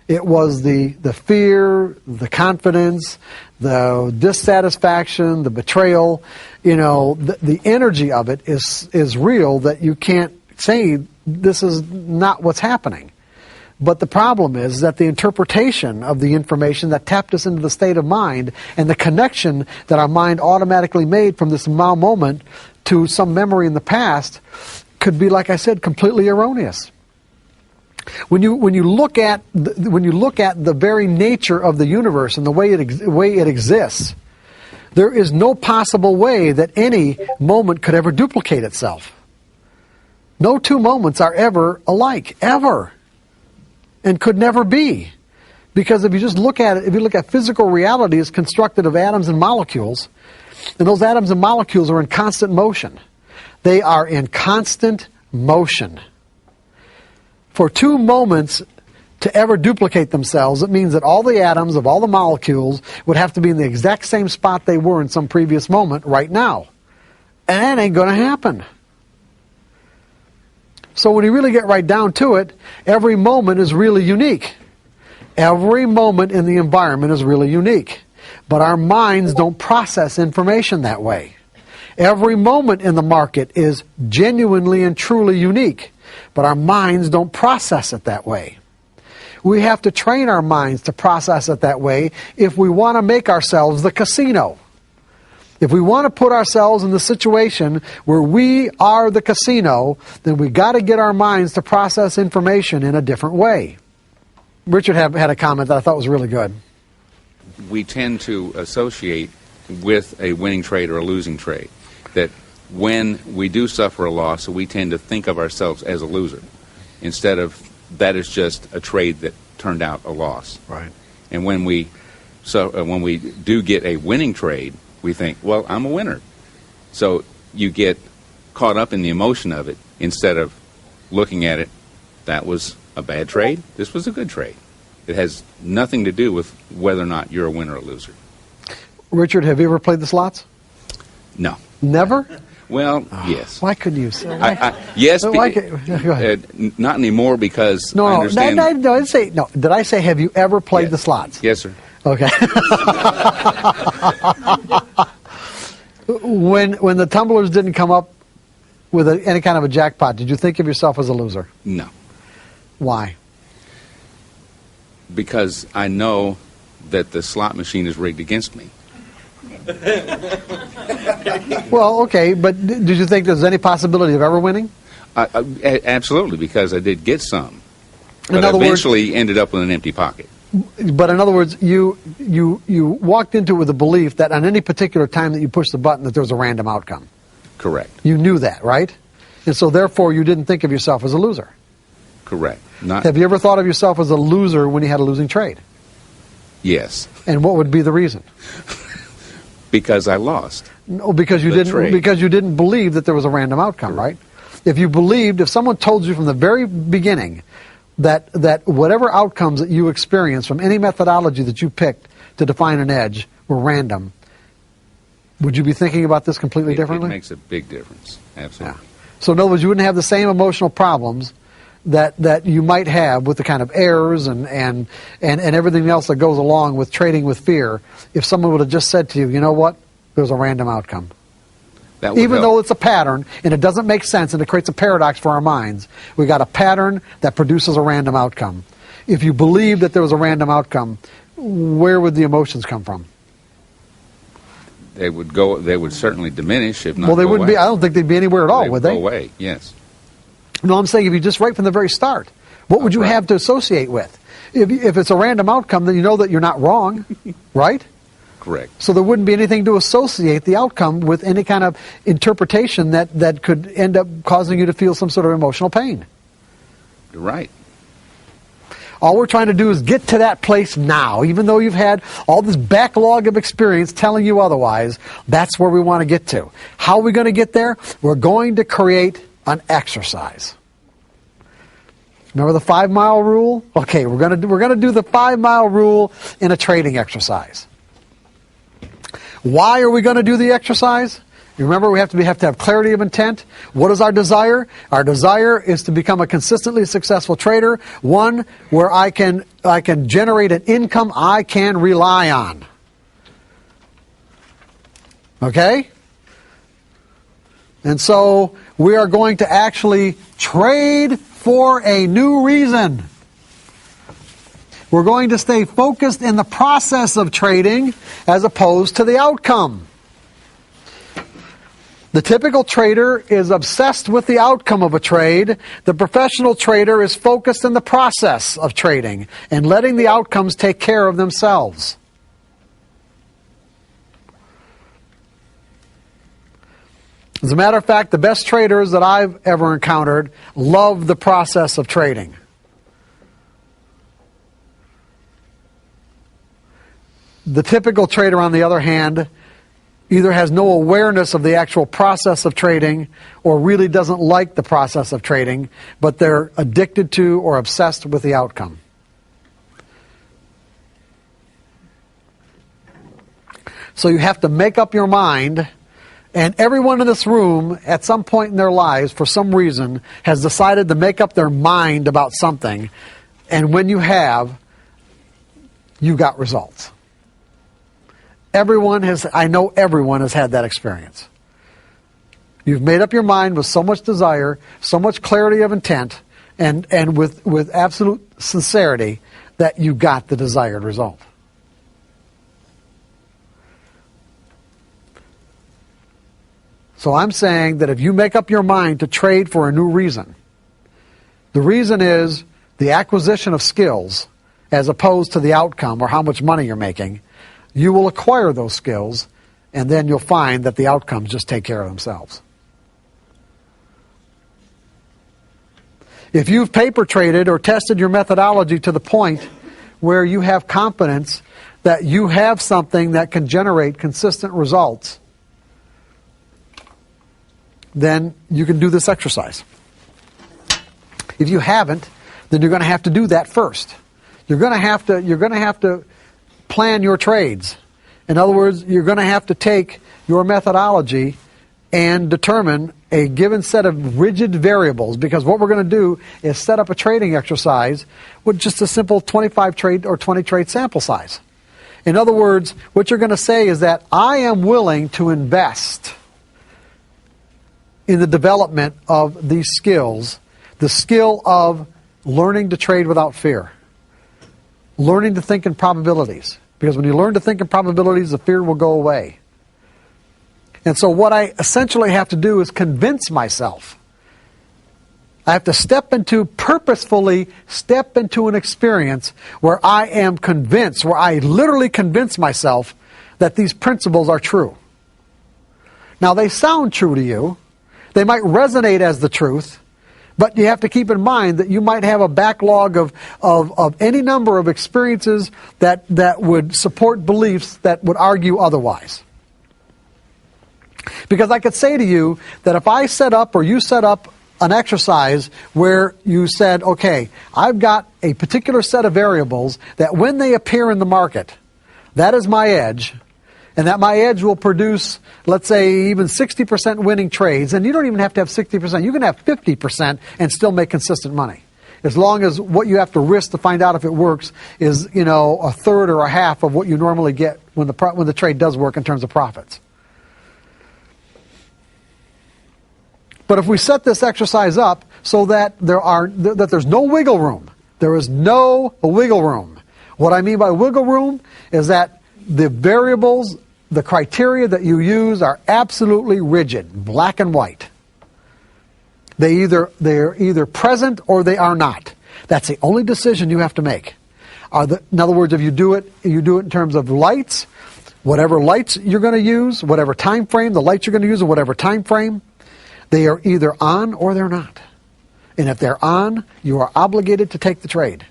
Speaker 2: It was the fear, the confidence, the dissatisfaction, the betrayal. The energy of it is real, that you can't say this is not what's happening. But the problem is that the interpretation of the information that tapped us into the state of mind, and the connection that our mind automatically made from this now moment to some memory in the past, could be, like I said, completely erroneous. When you look at the very nature of the universe and the way it exists, there is no possible way that any moment could ever duplicate itself. No two moments are ever alike, ever. And could never be. Because if you just look at it, if you look at physical reality, it's constructed of atoms and molecules, and those atoms and molecules are in constant motion. They are in constant motion. For two moments to ever duplicate themselves, it means that all the atoms of all the molecules would have to be in the exact same spot they were in some previous moment right now. And that ain't going to happen. So when you really get right down to it, every moment is really unique. Every moment in the environment is really unique. But our minds don't process information that way. Every moment in the market is genuinely and truly unique. But our minds don't process it that way. We have to train our minds to process it that way if we want to make ourselves the casino. If we want to put ourselves in the situation where we are the casino, then we got to get our minds to process information in a different way. Richard had a comment that I thought was really good.
Speaker 8: We tend to associate with a winning trade or a losing trade. That when we do suffer a loss, we tend to think of ourselves as a loser, instead of that is just a trade that turned out a loss.
Speaker 2: Right.
Speaker 8: And when we do get a winning trade, we think, well, I'm a winner. So you get caught up in the emotion of it instead of looking at it, that was a bad trade, this was a good trade. It has nothing to do with whether or not you're a winner or a loser.
Speaker 2: Richard, have you ever played the slots?
Speaker 8: No.
Speaker 2: Never?
Speaker 8: Well, yes.
Speaker 2: Why couldn't you say?
Speaker 8: Yes,
Speaker 2: go ahead.
Speaker 8: Not anymore, because
Speaker 2: No,
Speaker 8: I understand.
Speaker 2: No, did I say have you ever played the slots?
Speaker 8: Yes, sir.
Speaker 2: Okay. When the tumblers didn't come up with any kind of a jackpot, did you think of yourself as a loser?
Speaker 8: No.
Speaker 2: Why?
Speaker 8: Because I know that the slot machine is rigged against me.
Speaker 2: Well, okay, but did you think there's any possibility of ever winning?
Speaker 8: Absolutely, because I did get some. But
Speaker 2: In other
Speaker 8: eventually ended up with an empty pocket.
Speaker 2: But in other words, you walked into it with the belief that on any particular time that you push the button that there was a random outcome.
Speaker 8: Correct.
Speaker 2: You knew that, right? And so therefore you didn't think of yourself as a loser.
Speaker 8: Correct.
Speaker 2: Have you ever thought of yourself as a loser when you had a losing trade?
Speaker 8: Yes.
Speaker 2: And what would be the reason?
Speaker 8: Because I lost.
Speaker 2: No, because you didn't believe that there was a random outcome, right? If you believed, if someone told you from the very beginning that whatever outcomes that you experience from any methodology that you picked to define an edge were random, would you be thinking about this completely differently?
Speaker 8: It makes a big difference. Absolutely.
Speaker 2: Yeah. So in other words, you wouldn't have the same emotional problems that you might have with the kind of errors and everything else that goes along with trading with fear if someone would have just said to you, you know what, there's a random outcome. Even though it's a pattern and it doesn't make sense and it creates a paradox for our minds, we got a pattern that produces a random outcome. If you believe that there was a random outcome, where would the emotions come from?
Speaker 8: They would go. They would certainly diminish, if not.
Speaker 2: Well, they
Speaker 8: go
Speaker 2: wouldn't
Speaker 8: away.
Speaker 2: be. I don't think they'd be anywhere at all,
Speaker 8: They
Speaker 2: would they?
Speaker 8: Go away. Yes.
Speaker 2: No, I'm saying if you just right from the very start, what would you
Speaker 8: Right.
Speaker 2: have to associate with? If it's a random outcome, then you know that you're not wrong, right?
Speaker 8: Correct.
Speaker 2: So there wouldn't be anything to associate the outcome with any kind of interpretation that could end up causing you to feel some sort of emotional pain.
Speaker 8: You're right.
Speaker 2: All we're trying to do is get to that place now. Even though you've had all this backlog of experience telling you otherwise, that's where we want to get to. How are we going to get there? We're going to create an exercise. Remember the 5-mile rule? Okay, we're going to do the 5-mile rule in a trading exercise. Why are we going to do the exercise? You remember we have to have clarity of intent. What is our desire? Our desire is to become a consistently successful trader, one where I can generate an income I can rely on. Okay? And so we are going to actually trade for a new reason. We're going to stay focused in the process of trading as opposed to the outcome. The typical trader is obsessed with the outcome of a trade. The professional trader is focused in the process of trading and letting the outcomes take care of themselves. As a matter of fact, the best traders that I've ever encountered love the process of trading. The typical trader, on the other hand, either has no awareness of the actual process of trading or really doesn't like the process of trading, but they're addicted to or obsessed with the outcome. So you have to make up your mind, and everyone in this room at some point in their lives, for some reason, has decided to make up their mind about something, and when you have, you got results. I know everyone has had that experience. You've made up your mind with so much desire, so much clarity of intent, and with absolute sincerity that you got the desired result. So I'm saying that if you make up your mind to trade for a new reason, the reason is the acquisition of skills as opposed to the outcome or how much money you're making, you will acquire those skills, and then you'll find that the outcomes just take care of themselves. If you've paper traded or tested your methodology to the point where you have confidence that you have something that can generate consistent results, then you can do this exercise. If you haven't, then you're going to have to do that first. You're going to have to plan your trades. In other words, you're going to have to take your methodology and determine a given set of rigid variables, because what we're going to do is set up a trading exercise with just a simple 25 trade or 20 trade sample size. In other words, what you're going to say is that I am willing to invest in the development of these skills, the skill of learning to trade without fear, learning to think in probabilities. Because when you learn to think in probabilities, the fear will go away. And so what I essentially have to do is convince myself. I have to purposefully step into an experience where I am convinced, where I literally convince myself that these principles are true. Now, they sound true to you. They might resonate as the truth. But you have to keep in mind that you might have a backlog of any number of experiences that would support beliefs that would argue otherwise. Because I could say to you that if I set up or you set up an exercise where you said, okay, I've got a particular set of variables that when they appear in the market, that is my edge, and that my edge will produce, let's say, even 60% winning trades, and you don't even have to have 60%. You can have 50% and still make consistent money, as long as what you have to risk to find out if it works is, you know, a third or a half of what you normally get when the trade does work in terms of profits. But if we set this exercise up so that there's no wiggle room, there is no wiggle room. What I mean by wiggle room is that the variables, the criteria that you use are absolutely rigid, black and white. They're either present or they are not. That's the only decision you have to make. In other words, if you do it in terms of lights, whatever lights you're going to use, whatever time frame, the lights you're going to use in whatever time frame, they are either on or they're not. And if they're on, you are obligated to take the trade.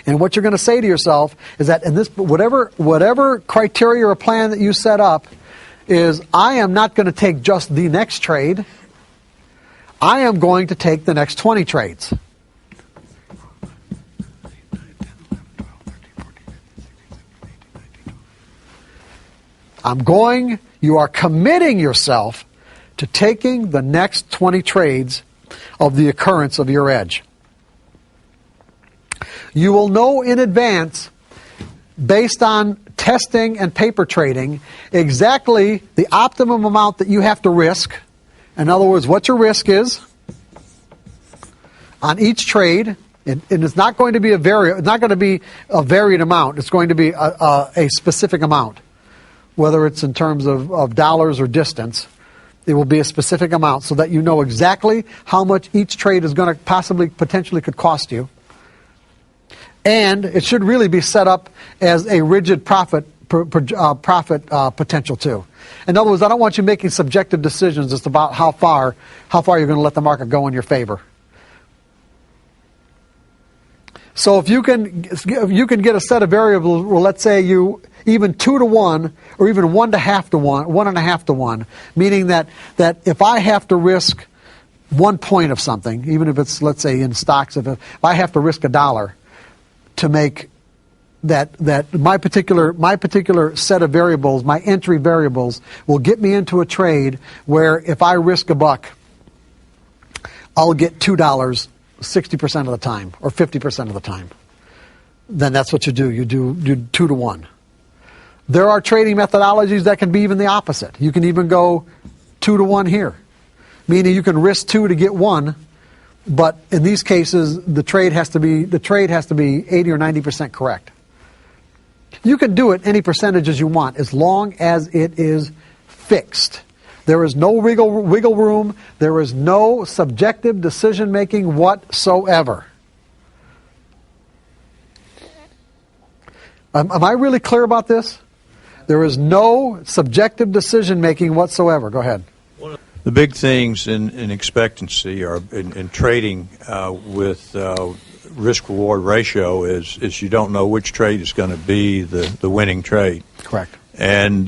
Speaker 2: And what you're going to say to yourself is that in this, whatever criteria or plan that you set up is, I am not going to take just the next trade. I am going to take the next 20 trades. You are committing yourself to taking the next 20 trades of the occurrence of your edge. You will know in advance, based on testing and paper trading, exactly the optimum amount that you have to risk. In other words, what your risk is on each trade. And it's not going to be a varied amount. It's going to be a specific amount, whether it's in terms of dollars or distance. It will be a specific amount so that you know exactly how much each trade is going to potentially could cost you. And it should really be set up as a rigid profit potential too. In other words, I don't want you making subjective decisions just about how far you're going to let the market go in your favor. So if you can get a set of variables, well, let's say you even 2 to 1 or even 1.5 to 1, 1.5 to 1, meaning that if I have to risk 1 point of something, even if it's, let's say in stocks, if I have to risk $1 to make that my particular set of variables, my entry variables, will get me into a trade where if I risk $1, I'll get $2 60% of the time or 50% of the time. Then that's what you do. You do 2 to 1. There are trading methodologies that can be even the opposite. You can even go 2 to 1 here, meaning you can risk 2 to get 1. But in these cases, the trade has to be 80 or 90% correct. You can do it any percentages you want as long as it is fixed. There is no wiggle room. There is no subjective decision making whatsoever. Am I really clear about this? There is no subjective decision making whatsoever. Go ahead.
Speaker 5: The big things in expectancy or in trading with risk-reward ratio is you don't know which trade is going to be the winning trade.
Speaker 2: Correct.
Speaker 5: And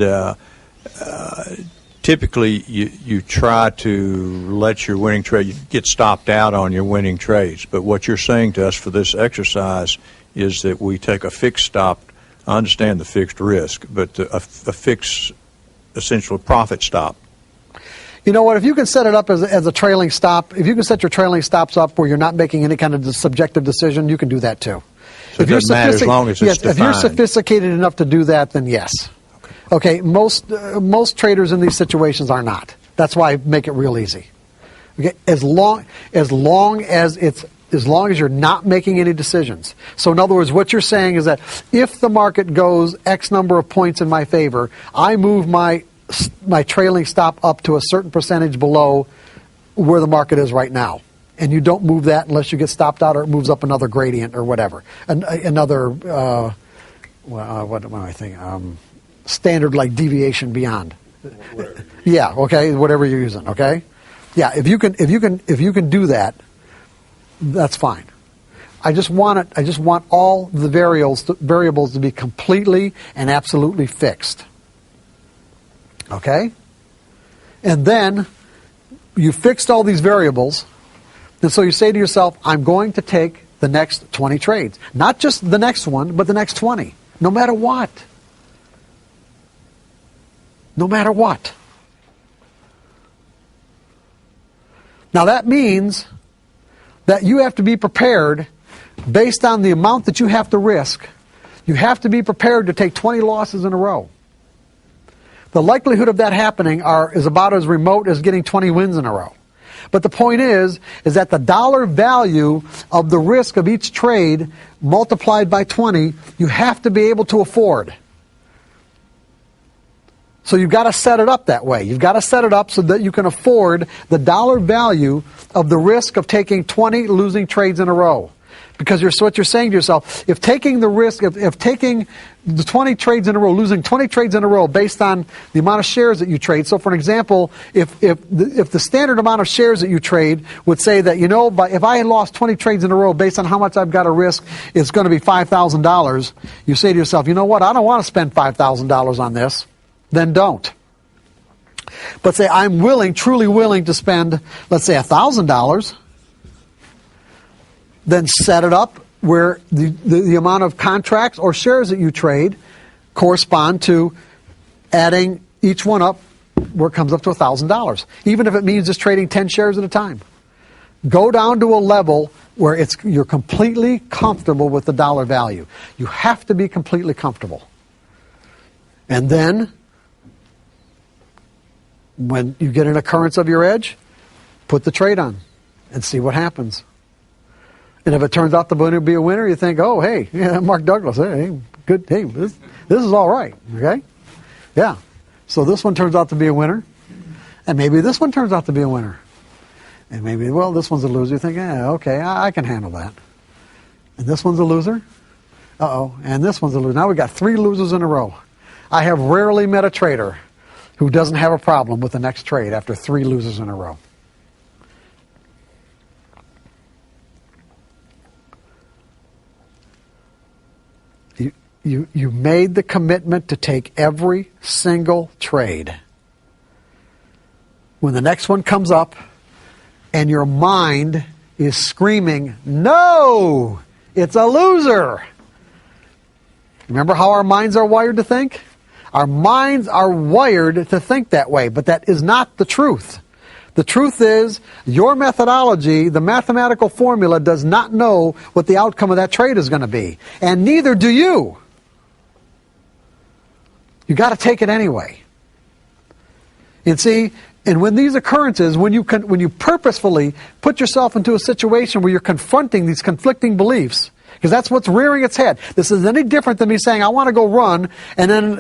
Speaker 5: typically you try to let your winning trade get stopped out on your winning trades. But what you're saying to us for this exercise is that we take a fixed stop. I understand the fixed risk, but a fixed, essential profit stop.
Speaker 2: You know what? If you can set it up as a trailing stop, if you can set your trailing stops up where you're not making any kind of subjective decision, you can do that too.
Speaker 5: So it doesn't matter as long as it's defined.
Speaker 2: If you're sophisticated enough to do that, then yes. Okay. Most traders in these situations are not. That's why I make it real easy. Okay. As long as you're not making any decisions. So in other words, what you're saying is that if the market goes X number of points in my favor, I move my trailing stop up to a certain percentage below where the market is right now. And you don't move that unless you get stopped out or it moves up another gradient or whatever. Another, what am I thinking? Standard like deviation beyond. Yeah, okay, whatever you're using, okay? Yeah, if you can do that, that's fine. I just want all the variables to be completely and absolutely fixed. Okay? And then you fixed all these variables, and so you say to yourself, I'm going to take the next 20 trades. Not just the next one, but the next 20. No matter what. No matter what. Now that means that you have to be prepared based on the amount that you have to risk. You have to be prepared to take 20 losses in a row. The likelihood of that happening is about as remote as getting 20 wins in a row. But the point is that the dollar value of the risk of each trade multiplied by 20, you have to be able to afford. So you've got to set it up that way. You've got to set it up so that you can afford the dollar value of the risk of taking 20 losing trades in a row. Because what you're saying to yourself, if taking the risk, if taking the 20 trades in a row, losing 20 trades in a row based on the amount of shares that you trade. So for an example, if the standard amount of shares that you trade would say that, if I had lost 20 trades in a row based on how much I've got to risk, it's going to be $5,000. You say to yourself, you know what, I don't want to spend $5,000 on this. Then don't. But say, I'm truly willing to spend, let's say, $1,000. Then set it up where the amount of contracts or shares that you trade correspond to adding each one up where it comes up to $1,000. Even if it means just trading 10 shares at a time. Go down to a level where you're completely comfortable with the dollar value. You have to be completely comfortable. And then, when you get an occurrence of your edge, put the trade on and see what happens. And if it turns out to be a winner, you think, oh, hey, yeah, Mark Douglas, hey, good, hey, this is all right, okay? Yeah. So this one turns out to be a winner, and maybe this one turns out to be a winner. And maybe, well, this one's a loser. You think, yeah, okay, I can handle that. And this one's a loser. Uh-oh, and this one's a loser. Now we've got 3 losers in a row. I have rarely met a trader who doesn't have a problem with the next trade after 3 losers in a row. You made the commitment to take every single trade. When the next one comes up and your mind is screaming, no, it's a loser. Remember how our minds are wired to think? Our minds are wired to think that way, but that is not the truth. The truth is, your methodology, the mathematical formula, does not know what the outcome of that trade is going to be. And neither do you. You got to take it anyway. And see, and when these occurrences, when you purposefully put yourself into a situation where you're confronting these conflicting beliefs, because that's what's rearing its head. This is any different than me saying, I want to go run, and then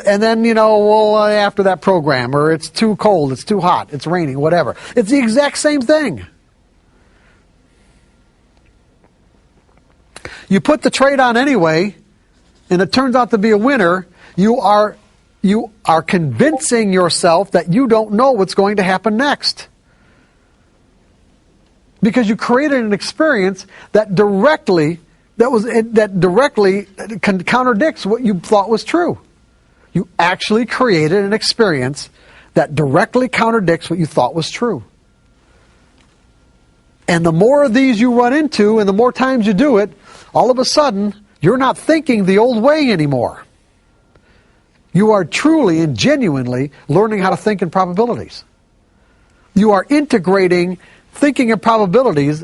Speaker 2: after that program, or it's too cold, it's too hot, it's raining, whatever. It's the exact same thing. You put the trade on anyway, and it turns out to be a winner, you are convincing yourself that you don't know what's going to happen next. Because you created an experience that directly contradicts what you thought was true. You actually created an experience that directly contradicts what you thought was true. And the more of these you run into, and the more times you do it, all of a sudden, you're not thinking the old way anymore. You are truly and genuinely learning how to think in probabilities. You are integrating thinking in probabilities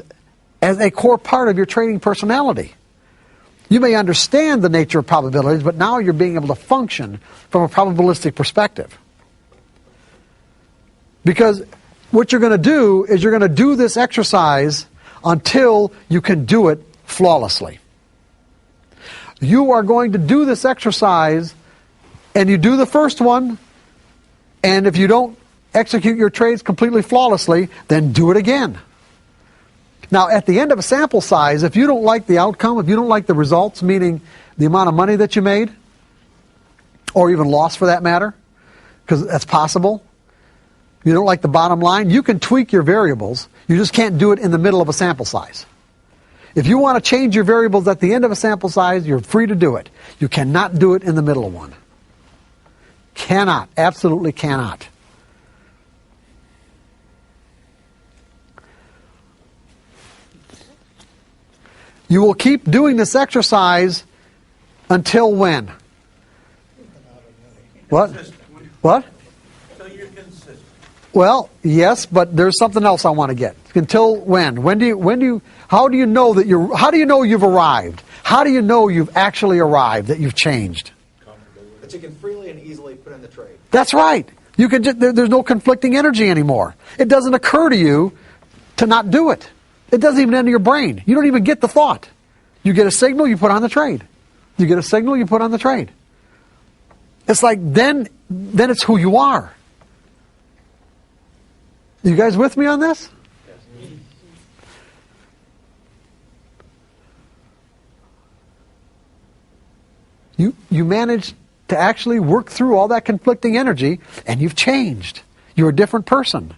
Speaker 2: as a core part of your trading personality. You may understand the nature of probabilities, but now you're being able to function from a probabilistic perspective. Because what you're going to do is you're going to do this exercise until you can do it flawlessly. You are going to do this exercise, and you do the first one, and if you don't execute your trades completely flawlessly, then do it again. Now, at the end of a sample size, if you don't like the outcome, if you don't like the results, meaning the amount of money that you made, or even lost for that matter, because that's possible, you don't like the bottom line, you can tweak your variables. You just can't do it in the middle of a sample size. If you want to change your variables at the end of a sample size, you're free to do it. You cannot do it in the middle of one. Cannot. Absolutely cannot. You will keep doing this exercise until when? What? What? Well, yes, but there's something else I want to get. Until when? How do you know you've arrived? How do you know you've actually arrived, that you've changed?
Speaker 3: That you can freely and easily put in the trade.
Speaker 2: That's right. You can there's no conflicting energy anymore. It doesn't occur to you to not do it. It doesn't even enter your brain. You don't even get the thought. You get a signal, you put on the trade. You get a signal, you put on the trade. It's like then it's who you are. You guys with me on this? You managed to actually work through all that conflicting energy, and you've changed. You're a different person.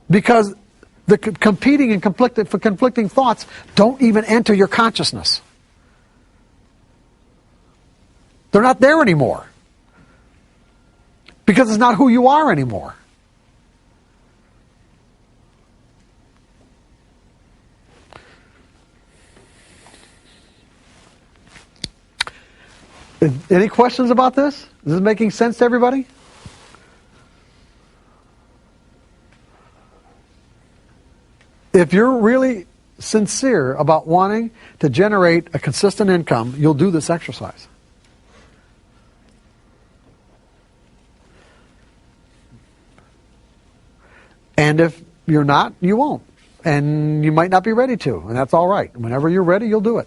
Speaker 2: Because the competing and conflicting thoughts don't even enter your consciousness. They're not there anymore. Because it's not who you are anymore. Any questions about this? Is this making sense to everybody? If you're really sincere about wanting to generate a consistent income, you'll do this exercise. And if you're not, you won't. And you might not be ready to, and that's all right. Whenever you're ready, you'll do it.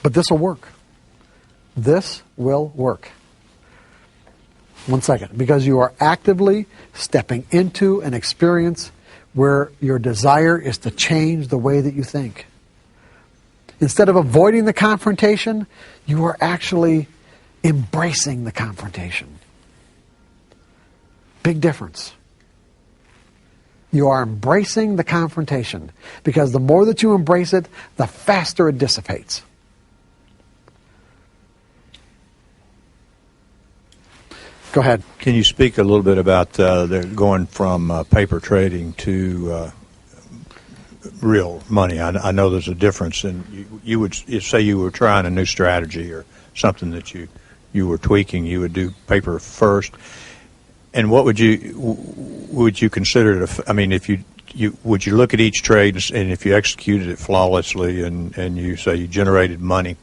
Speaker 2: But this will work. This will work. One second. Because you are actively stepping into an experience where your desire is to change the way that you think. Instead of avoiding the confrontation, you are actually embracing the confrontation. Big difference. You are embracing the confrontation. Because the more that you embrace it, the faster it dissipates. Go ahead.
Speaker 5: Can you speak a little bit about going from paper trading to real money? I know there's a difference, and you would say you were trying a new strategy or something that you were tweaking. You would do paper first, and what would you consider it? I mean, if you would you look at each trade, and if you executed it flawlessly, and you say you generated money,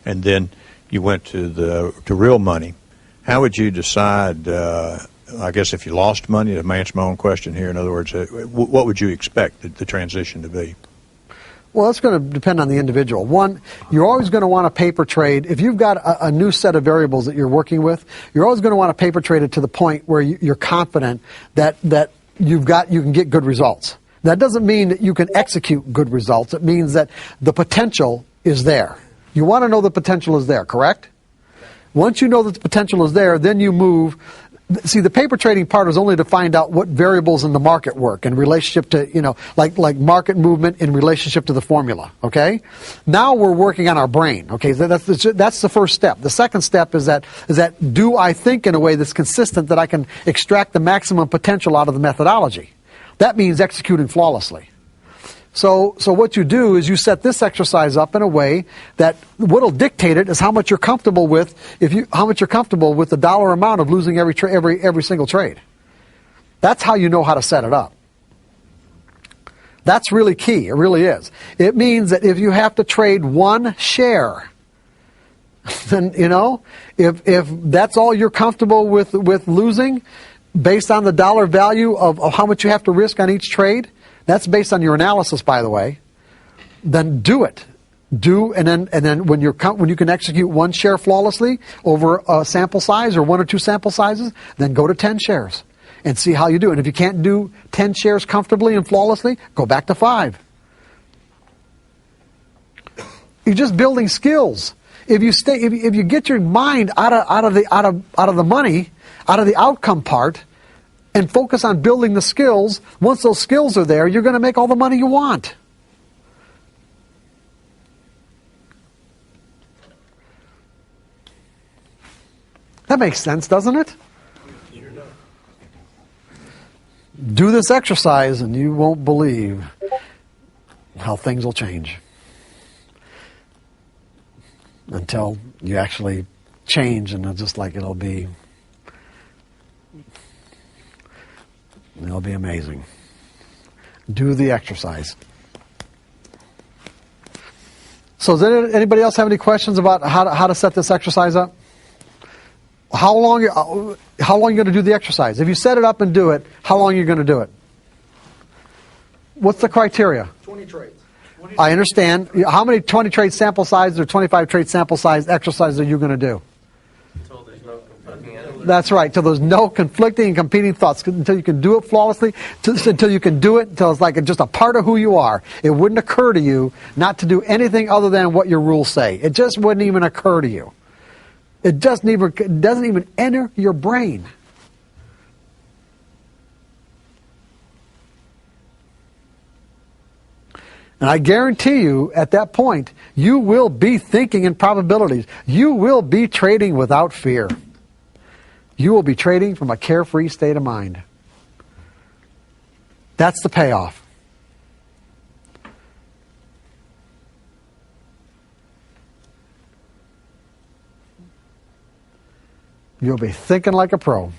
Speaker 5: and then you went to real money. How would you decide, I guess if you lost money, to answer my own question here, in other words, what would you expect the transition to be?
Speaker 2: Well, it's going to depend on the individual. One, you're always going to want a paper trade. If you've got a new set of variables that you're working with, you're always going to want to paper trade it to the point where you're confident that you can get good results. That doesn't mean that you can execute good results. It means that the potential is there. You want to know the potential is there, correct? Once you know that the potential is there, then you move. See, the paper trading part is only to find out what variables in the market work in relationship to, like market movement in relationship to the formula, okay? Now we're working on our brain, okay? That's the first step. The second step is that do I think in a way that's consistent that I can extract the maximum potential out of the methodology? That means executing flawlessly. So what you do is you set this exercise up in a way that what'll dictate it is how much you're comfortable with how much you're comfortable with the dollar amount of losing every single trade. That's how you know how to set it up. That's really key. It really is. It means that if you have to trade one share, then if that's all you're comfortable with losing, based on the dollar value of how much you have to risk on each trade. That's based on your analysis, by the way. Then do it. And then when you can execute one share flawlessly over a sample size or one or two sample sizes, then go to 10 shares and see how you do. And if you can't do 10 shares comfortably and flawlessly, go back to 5. You're just building skills. If you get your mind out of the money, out of the outcome part, and focus on building the skills, once those skills are there, you're going to make all the money you want. That makes sense, doesn't it? Do this exercise and you won't believe how things will change. Until you actually change, and it's just like it'll be amazing. Do the exercise. So does anybody else have any questions about how to set this exercise up? How long are you going to do the exercise? If you set it up and do it, how long are you going to do it? What's the criteria?
Speaker 3: 20 trades.
Speaker 2: I understand. How many 20 trade sample size or 25 trade sample size exercises are you going to do?
Speaker 9: Until there's no conflicting.
Speaker 2: That's right. Till there's no conflicting and competing thoughts. Until you can do it flawlessly. Until you can do it. Until it's like just a part of who you are. It wouldn't occur to you not to do anything other than what your rules say. It just wouldn't even occur to you. It doesn't even enter your brain. And I guarantee you, at that point, you will be thinking in probabilities. You will be trading without fear. You will be trading from a carefree state of mind. That's the payoff. You'll be thinking like a pro.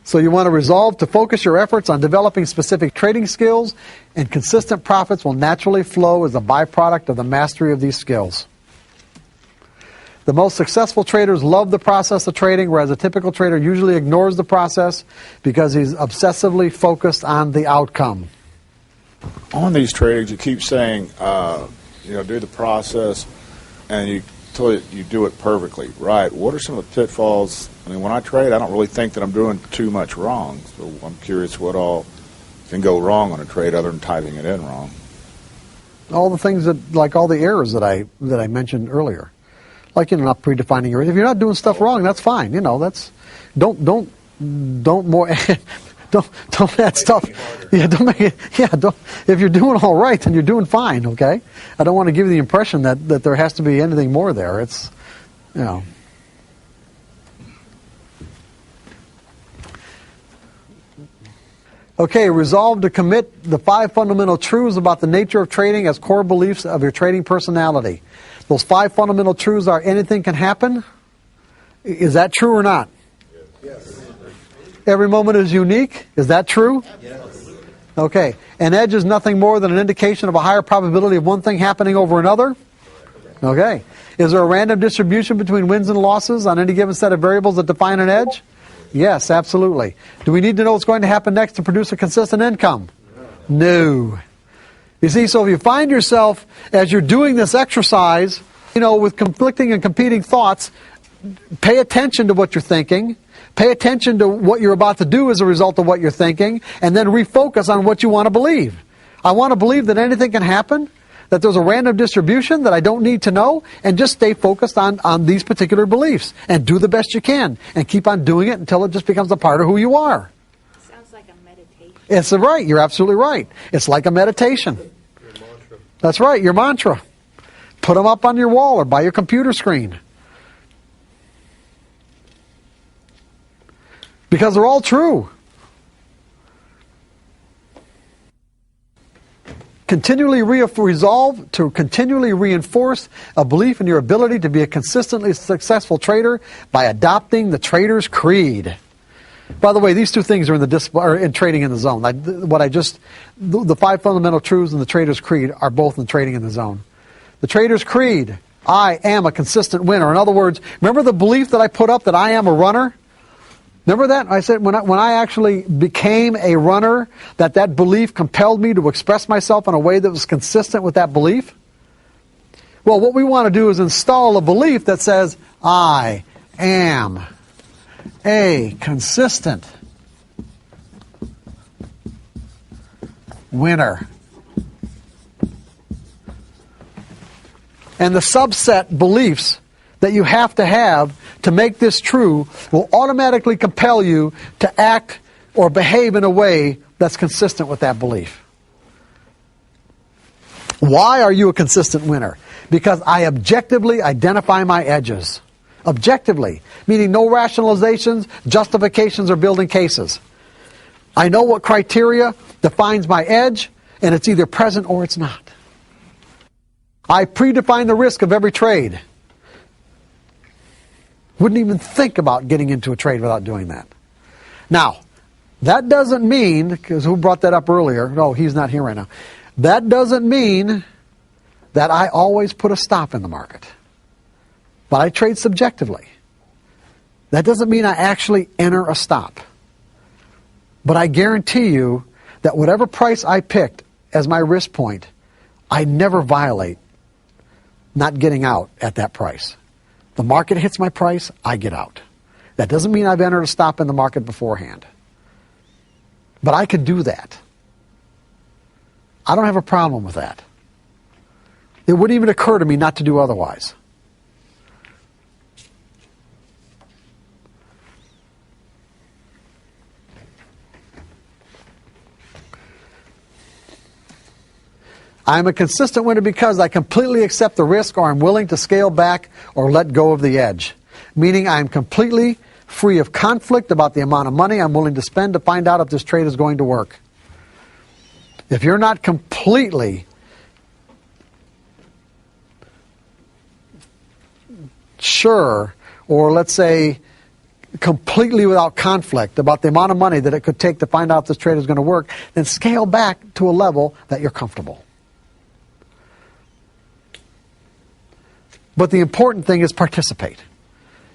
Speaker 2: So you want to resolve to focus your efforts on developing specific trading skills, and consistent profits will naturally flow as a byproduct of the mastery of these skills. The most successful traders love the process of trading, whereas a typical trader usually ignores the process because he's obsessively focused on the outcome.
Speaker 7: On these tradings, you keep saying, do the process, and until you do it perfectly. Right. What are some of the pitfalls? I mean, when I trade, I don't really think that I'm doing too much wrong. So I'm curious what all can go wrong on a trade other than typing it in wrong.
Speaker 2: All the things like all the errors that I mentioned earlier. Like, not predefining errors. If you're not doing stuff wrong, that's fine. That's don't more don't add stuff. Yeah, don't make it. Yeah, don't. If you're doing all right, then you're doing fine. Okay. I don't want to give you the impression that there has to be anything more there. It's, Okay, resolve to commit the 5 fundamental truths about the nature of trading as core beliefs of your trading personality. Those 5 fundamental truths are: anything can happen. Is that true or not?
Speaker 3: Yes.
Speaker 2: Every moment is unique. Is that true?
Speaker 3: Yes.
Speaker 2: Okay. An edge is nothing more than an indication of a higher probability of one thing happening over another. Okay. Is there a random distribution between wins and losses on any given set of variables that define an edge? Yes, absolutely. Do we need to know what's going to happen next to produce a consistent income? No. You see, so if you find yourself, as you're doing this exercise, with conflicting and competing thoughts, pay attention to what you're thinking. Pay attention to what you're about to do as a result of what you're thinking, and then refocus on what you want to believe. I want to believe that anything can happen, that there's a random distribution that I don't need to know, and just stay focused on these particular beliefs, and do the best you can, and keep on doing it until it just becomes a part of who you are.
Speaker 10: Sounds like a meditation.
Speaker 2: It's right. You're absolutely right. It's like a meditation.
Speaker 9: Your mantra.
Speaker 2: That's right, your mantra. Put them up on your wall or by your computer screen. Because they're all true. Resolve to continually reinforce a belief in your ability to be a consistently successful trader by adopting the trader's creed. By the way, these 2 things are in trading in the zone. The 5 fundamental truths and the trader's creed are both in trading in the zone. The trader's creed: I am a consistent winner. In other words, remember the belief that I put up that I am a runner? Remember that? I said when I actually became a runner, that belief compelled me to express myself in a way that was consistent with that belief? Well, what we want to do is install a belief that says, I am a consistent winner. And the subset beliefs that you have to make this true will automatically compel you to act or behave in a way that's consistent with that belief. Why are you a consistent winner? Because I objectively identify my edges. Objectively, meaning no rationalizations, justifications, or building cases. I know what criteria defines my edge, and it's either present or it's not. I predefine the risk of every trade. Wouldn't even think about getting into a trade without doing that. Now, that doesn't mean, because who brought that up earlier? No, he's not here right now. That doesn't mean that I always put a stop in the market. But I trade subjectively. That doesn't mean I actually enter a stop. But I guarantee you that whatever price I picked as my risk point, I never violate not getting out at that price. The market hits my price, I get out. That doesn't mean I've entered a stop in the market beforehand. But I could do that. I don't have a problem with that. It wouldn't even occur to me not to do otherwise. I'm a consistent winner because I completely accept the risk, or I'm willing to scale back or let go of the edge. Meaning I'm completely free of conflict about the amount of money I'm willing to spend to find out if this trade is going to work. If you're not completely sure, or let's say completely without conflict about the amount of money that it could take to find out if this trade is going to work, then scale back to a level that you're comfortable. But the important thing is participate.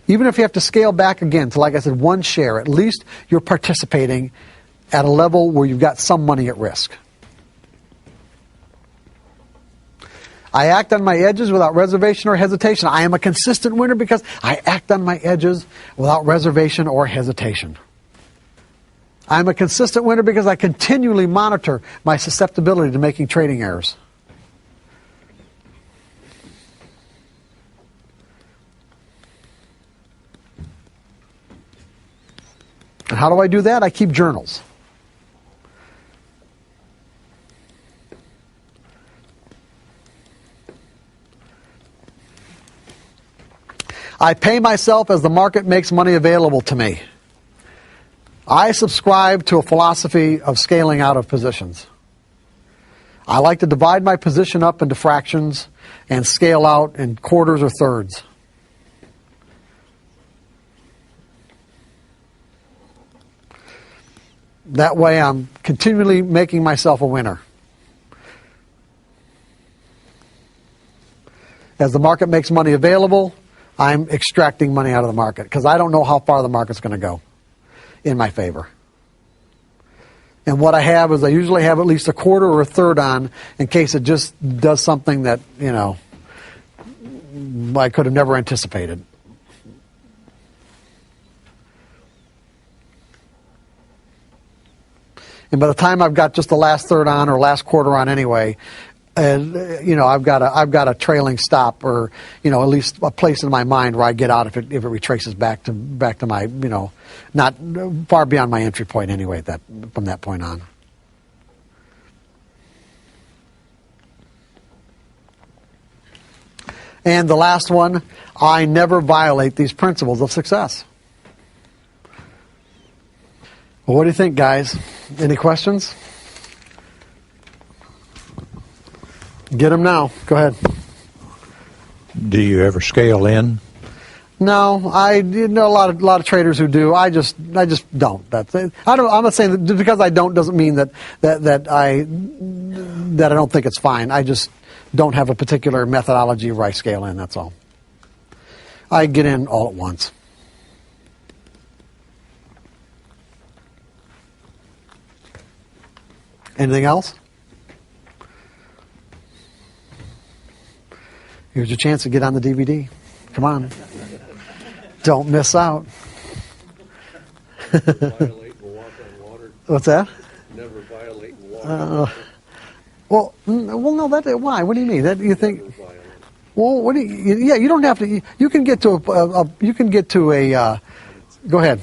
Speaker 2: Even if you have to scale back again to, like I said, one share, at least you're participating at a level where you've got some money at risk. I act on my edges without reservation or hesitation. I am a consistent winner because I act on my edges without reservation or hesitation. I'm a consistent winner because I continually monitor my susceptibility to making trading errors. And how do I do that? I keep journals. I pay myself as the market makes money available to me. I subscribe to a philosophy of scaling out of positions. I like to divide my position up into fractions and scale out in quarters or thirds. That way I'm continually making myself a winner. As the market makes money available, I'm extracting money out of the market because I don't know how far the market's going to go in my favor. And what I have is I usually have at least a quarter or a third on in case it just does something that, you know, I could have never anticipated. And by the time I've got just the last third on or last quarter on anyway, and you know, I've got a trailing stop, or you know, at least a place in my mind where I get out if it retraces back to my, you know, not far beyond my entry point anyway. From that point on. And the last one, I never violate these principles of success. Well, what do you think, guys? Any questions? Get them now. Go ahead.
Speaker 5: Do you ever scale in?
Speaker 2: No, I know a lot of traders who do. I just don't. That's it. I'm not saying that just because I don't doesn't mean that I don't think it's fine. I just don't have a particular methodology where I scale in. That's all. I get in all at once. Anything else? Here's your chance to get on the DVD. Come on. Don't miss out.
Speaker 4: Violate and walk on water.
Speaker 2: What's that?
Speaker 4: Never violate and walk on water.
Speaker 2: Well, no. Why? What do you mean? That you think? Well, what do you? Yeah, you don't have to. You can get to a. Go ahead.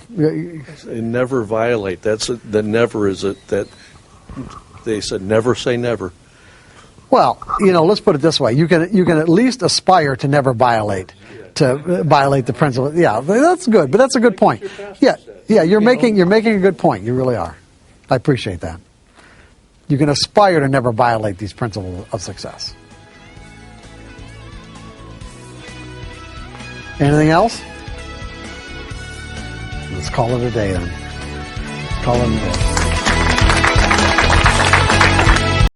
Speaker 4: Never violate. The never is it that they said never say never.
Speaker 2: Well, let's put it this way: you can at least aspire to never violate the principle. Yeah, that's good, but that's a good point. Yeah, you're making a good point. You really are. I appreciate that. You can aspire to never violate these principles of success. Anything else? Let's call it a day then. Call it a day.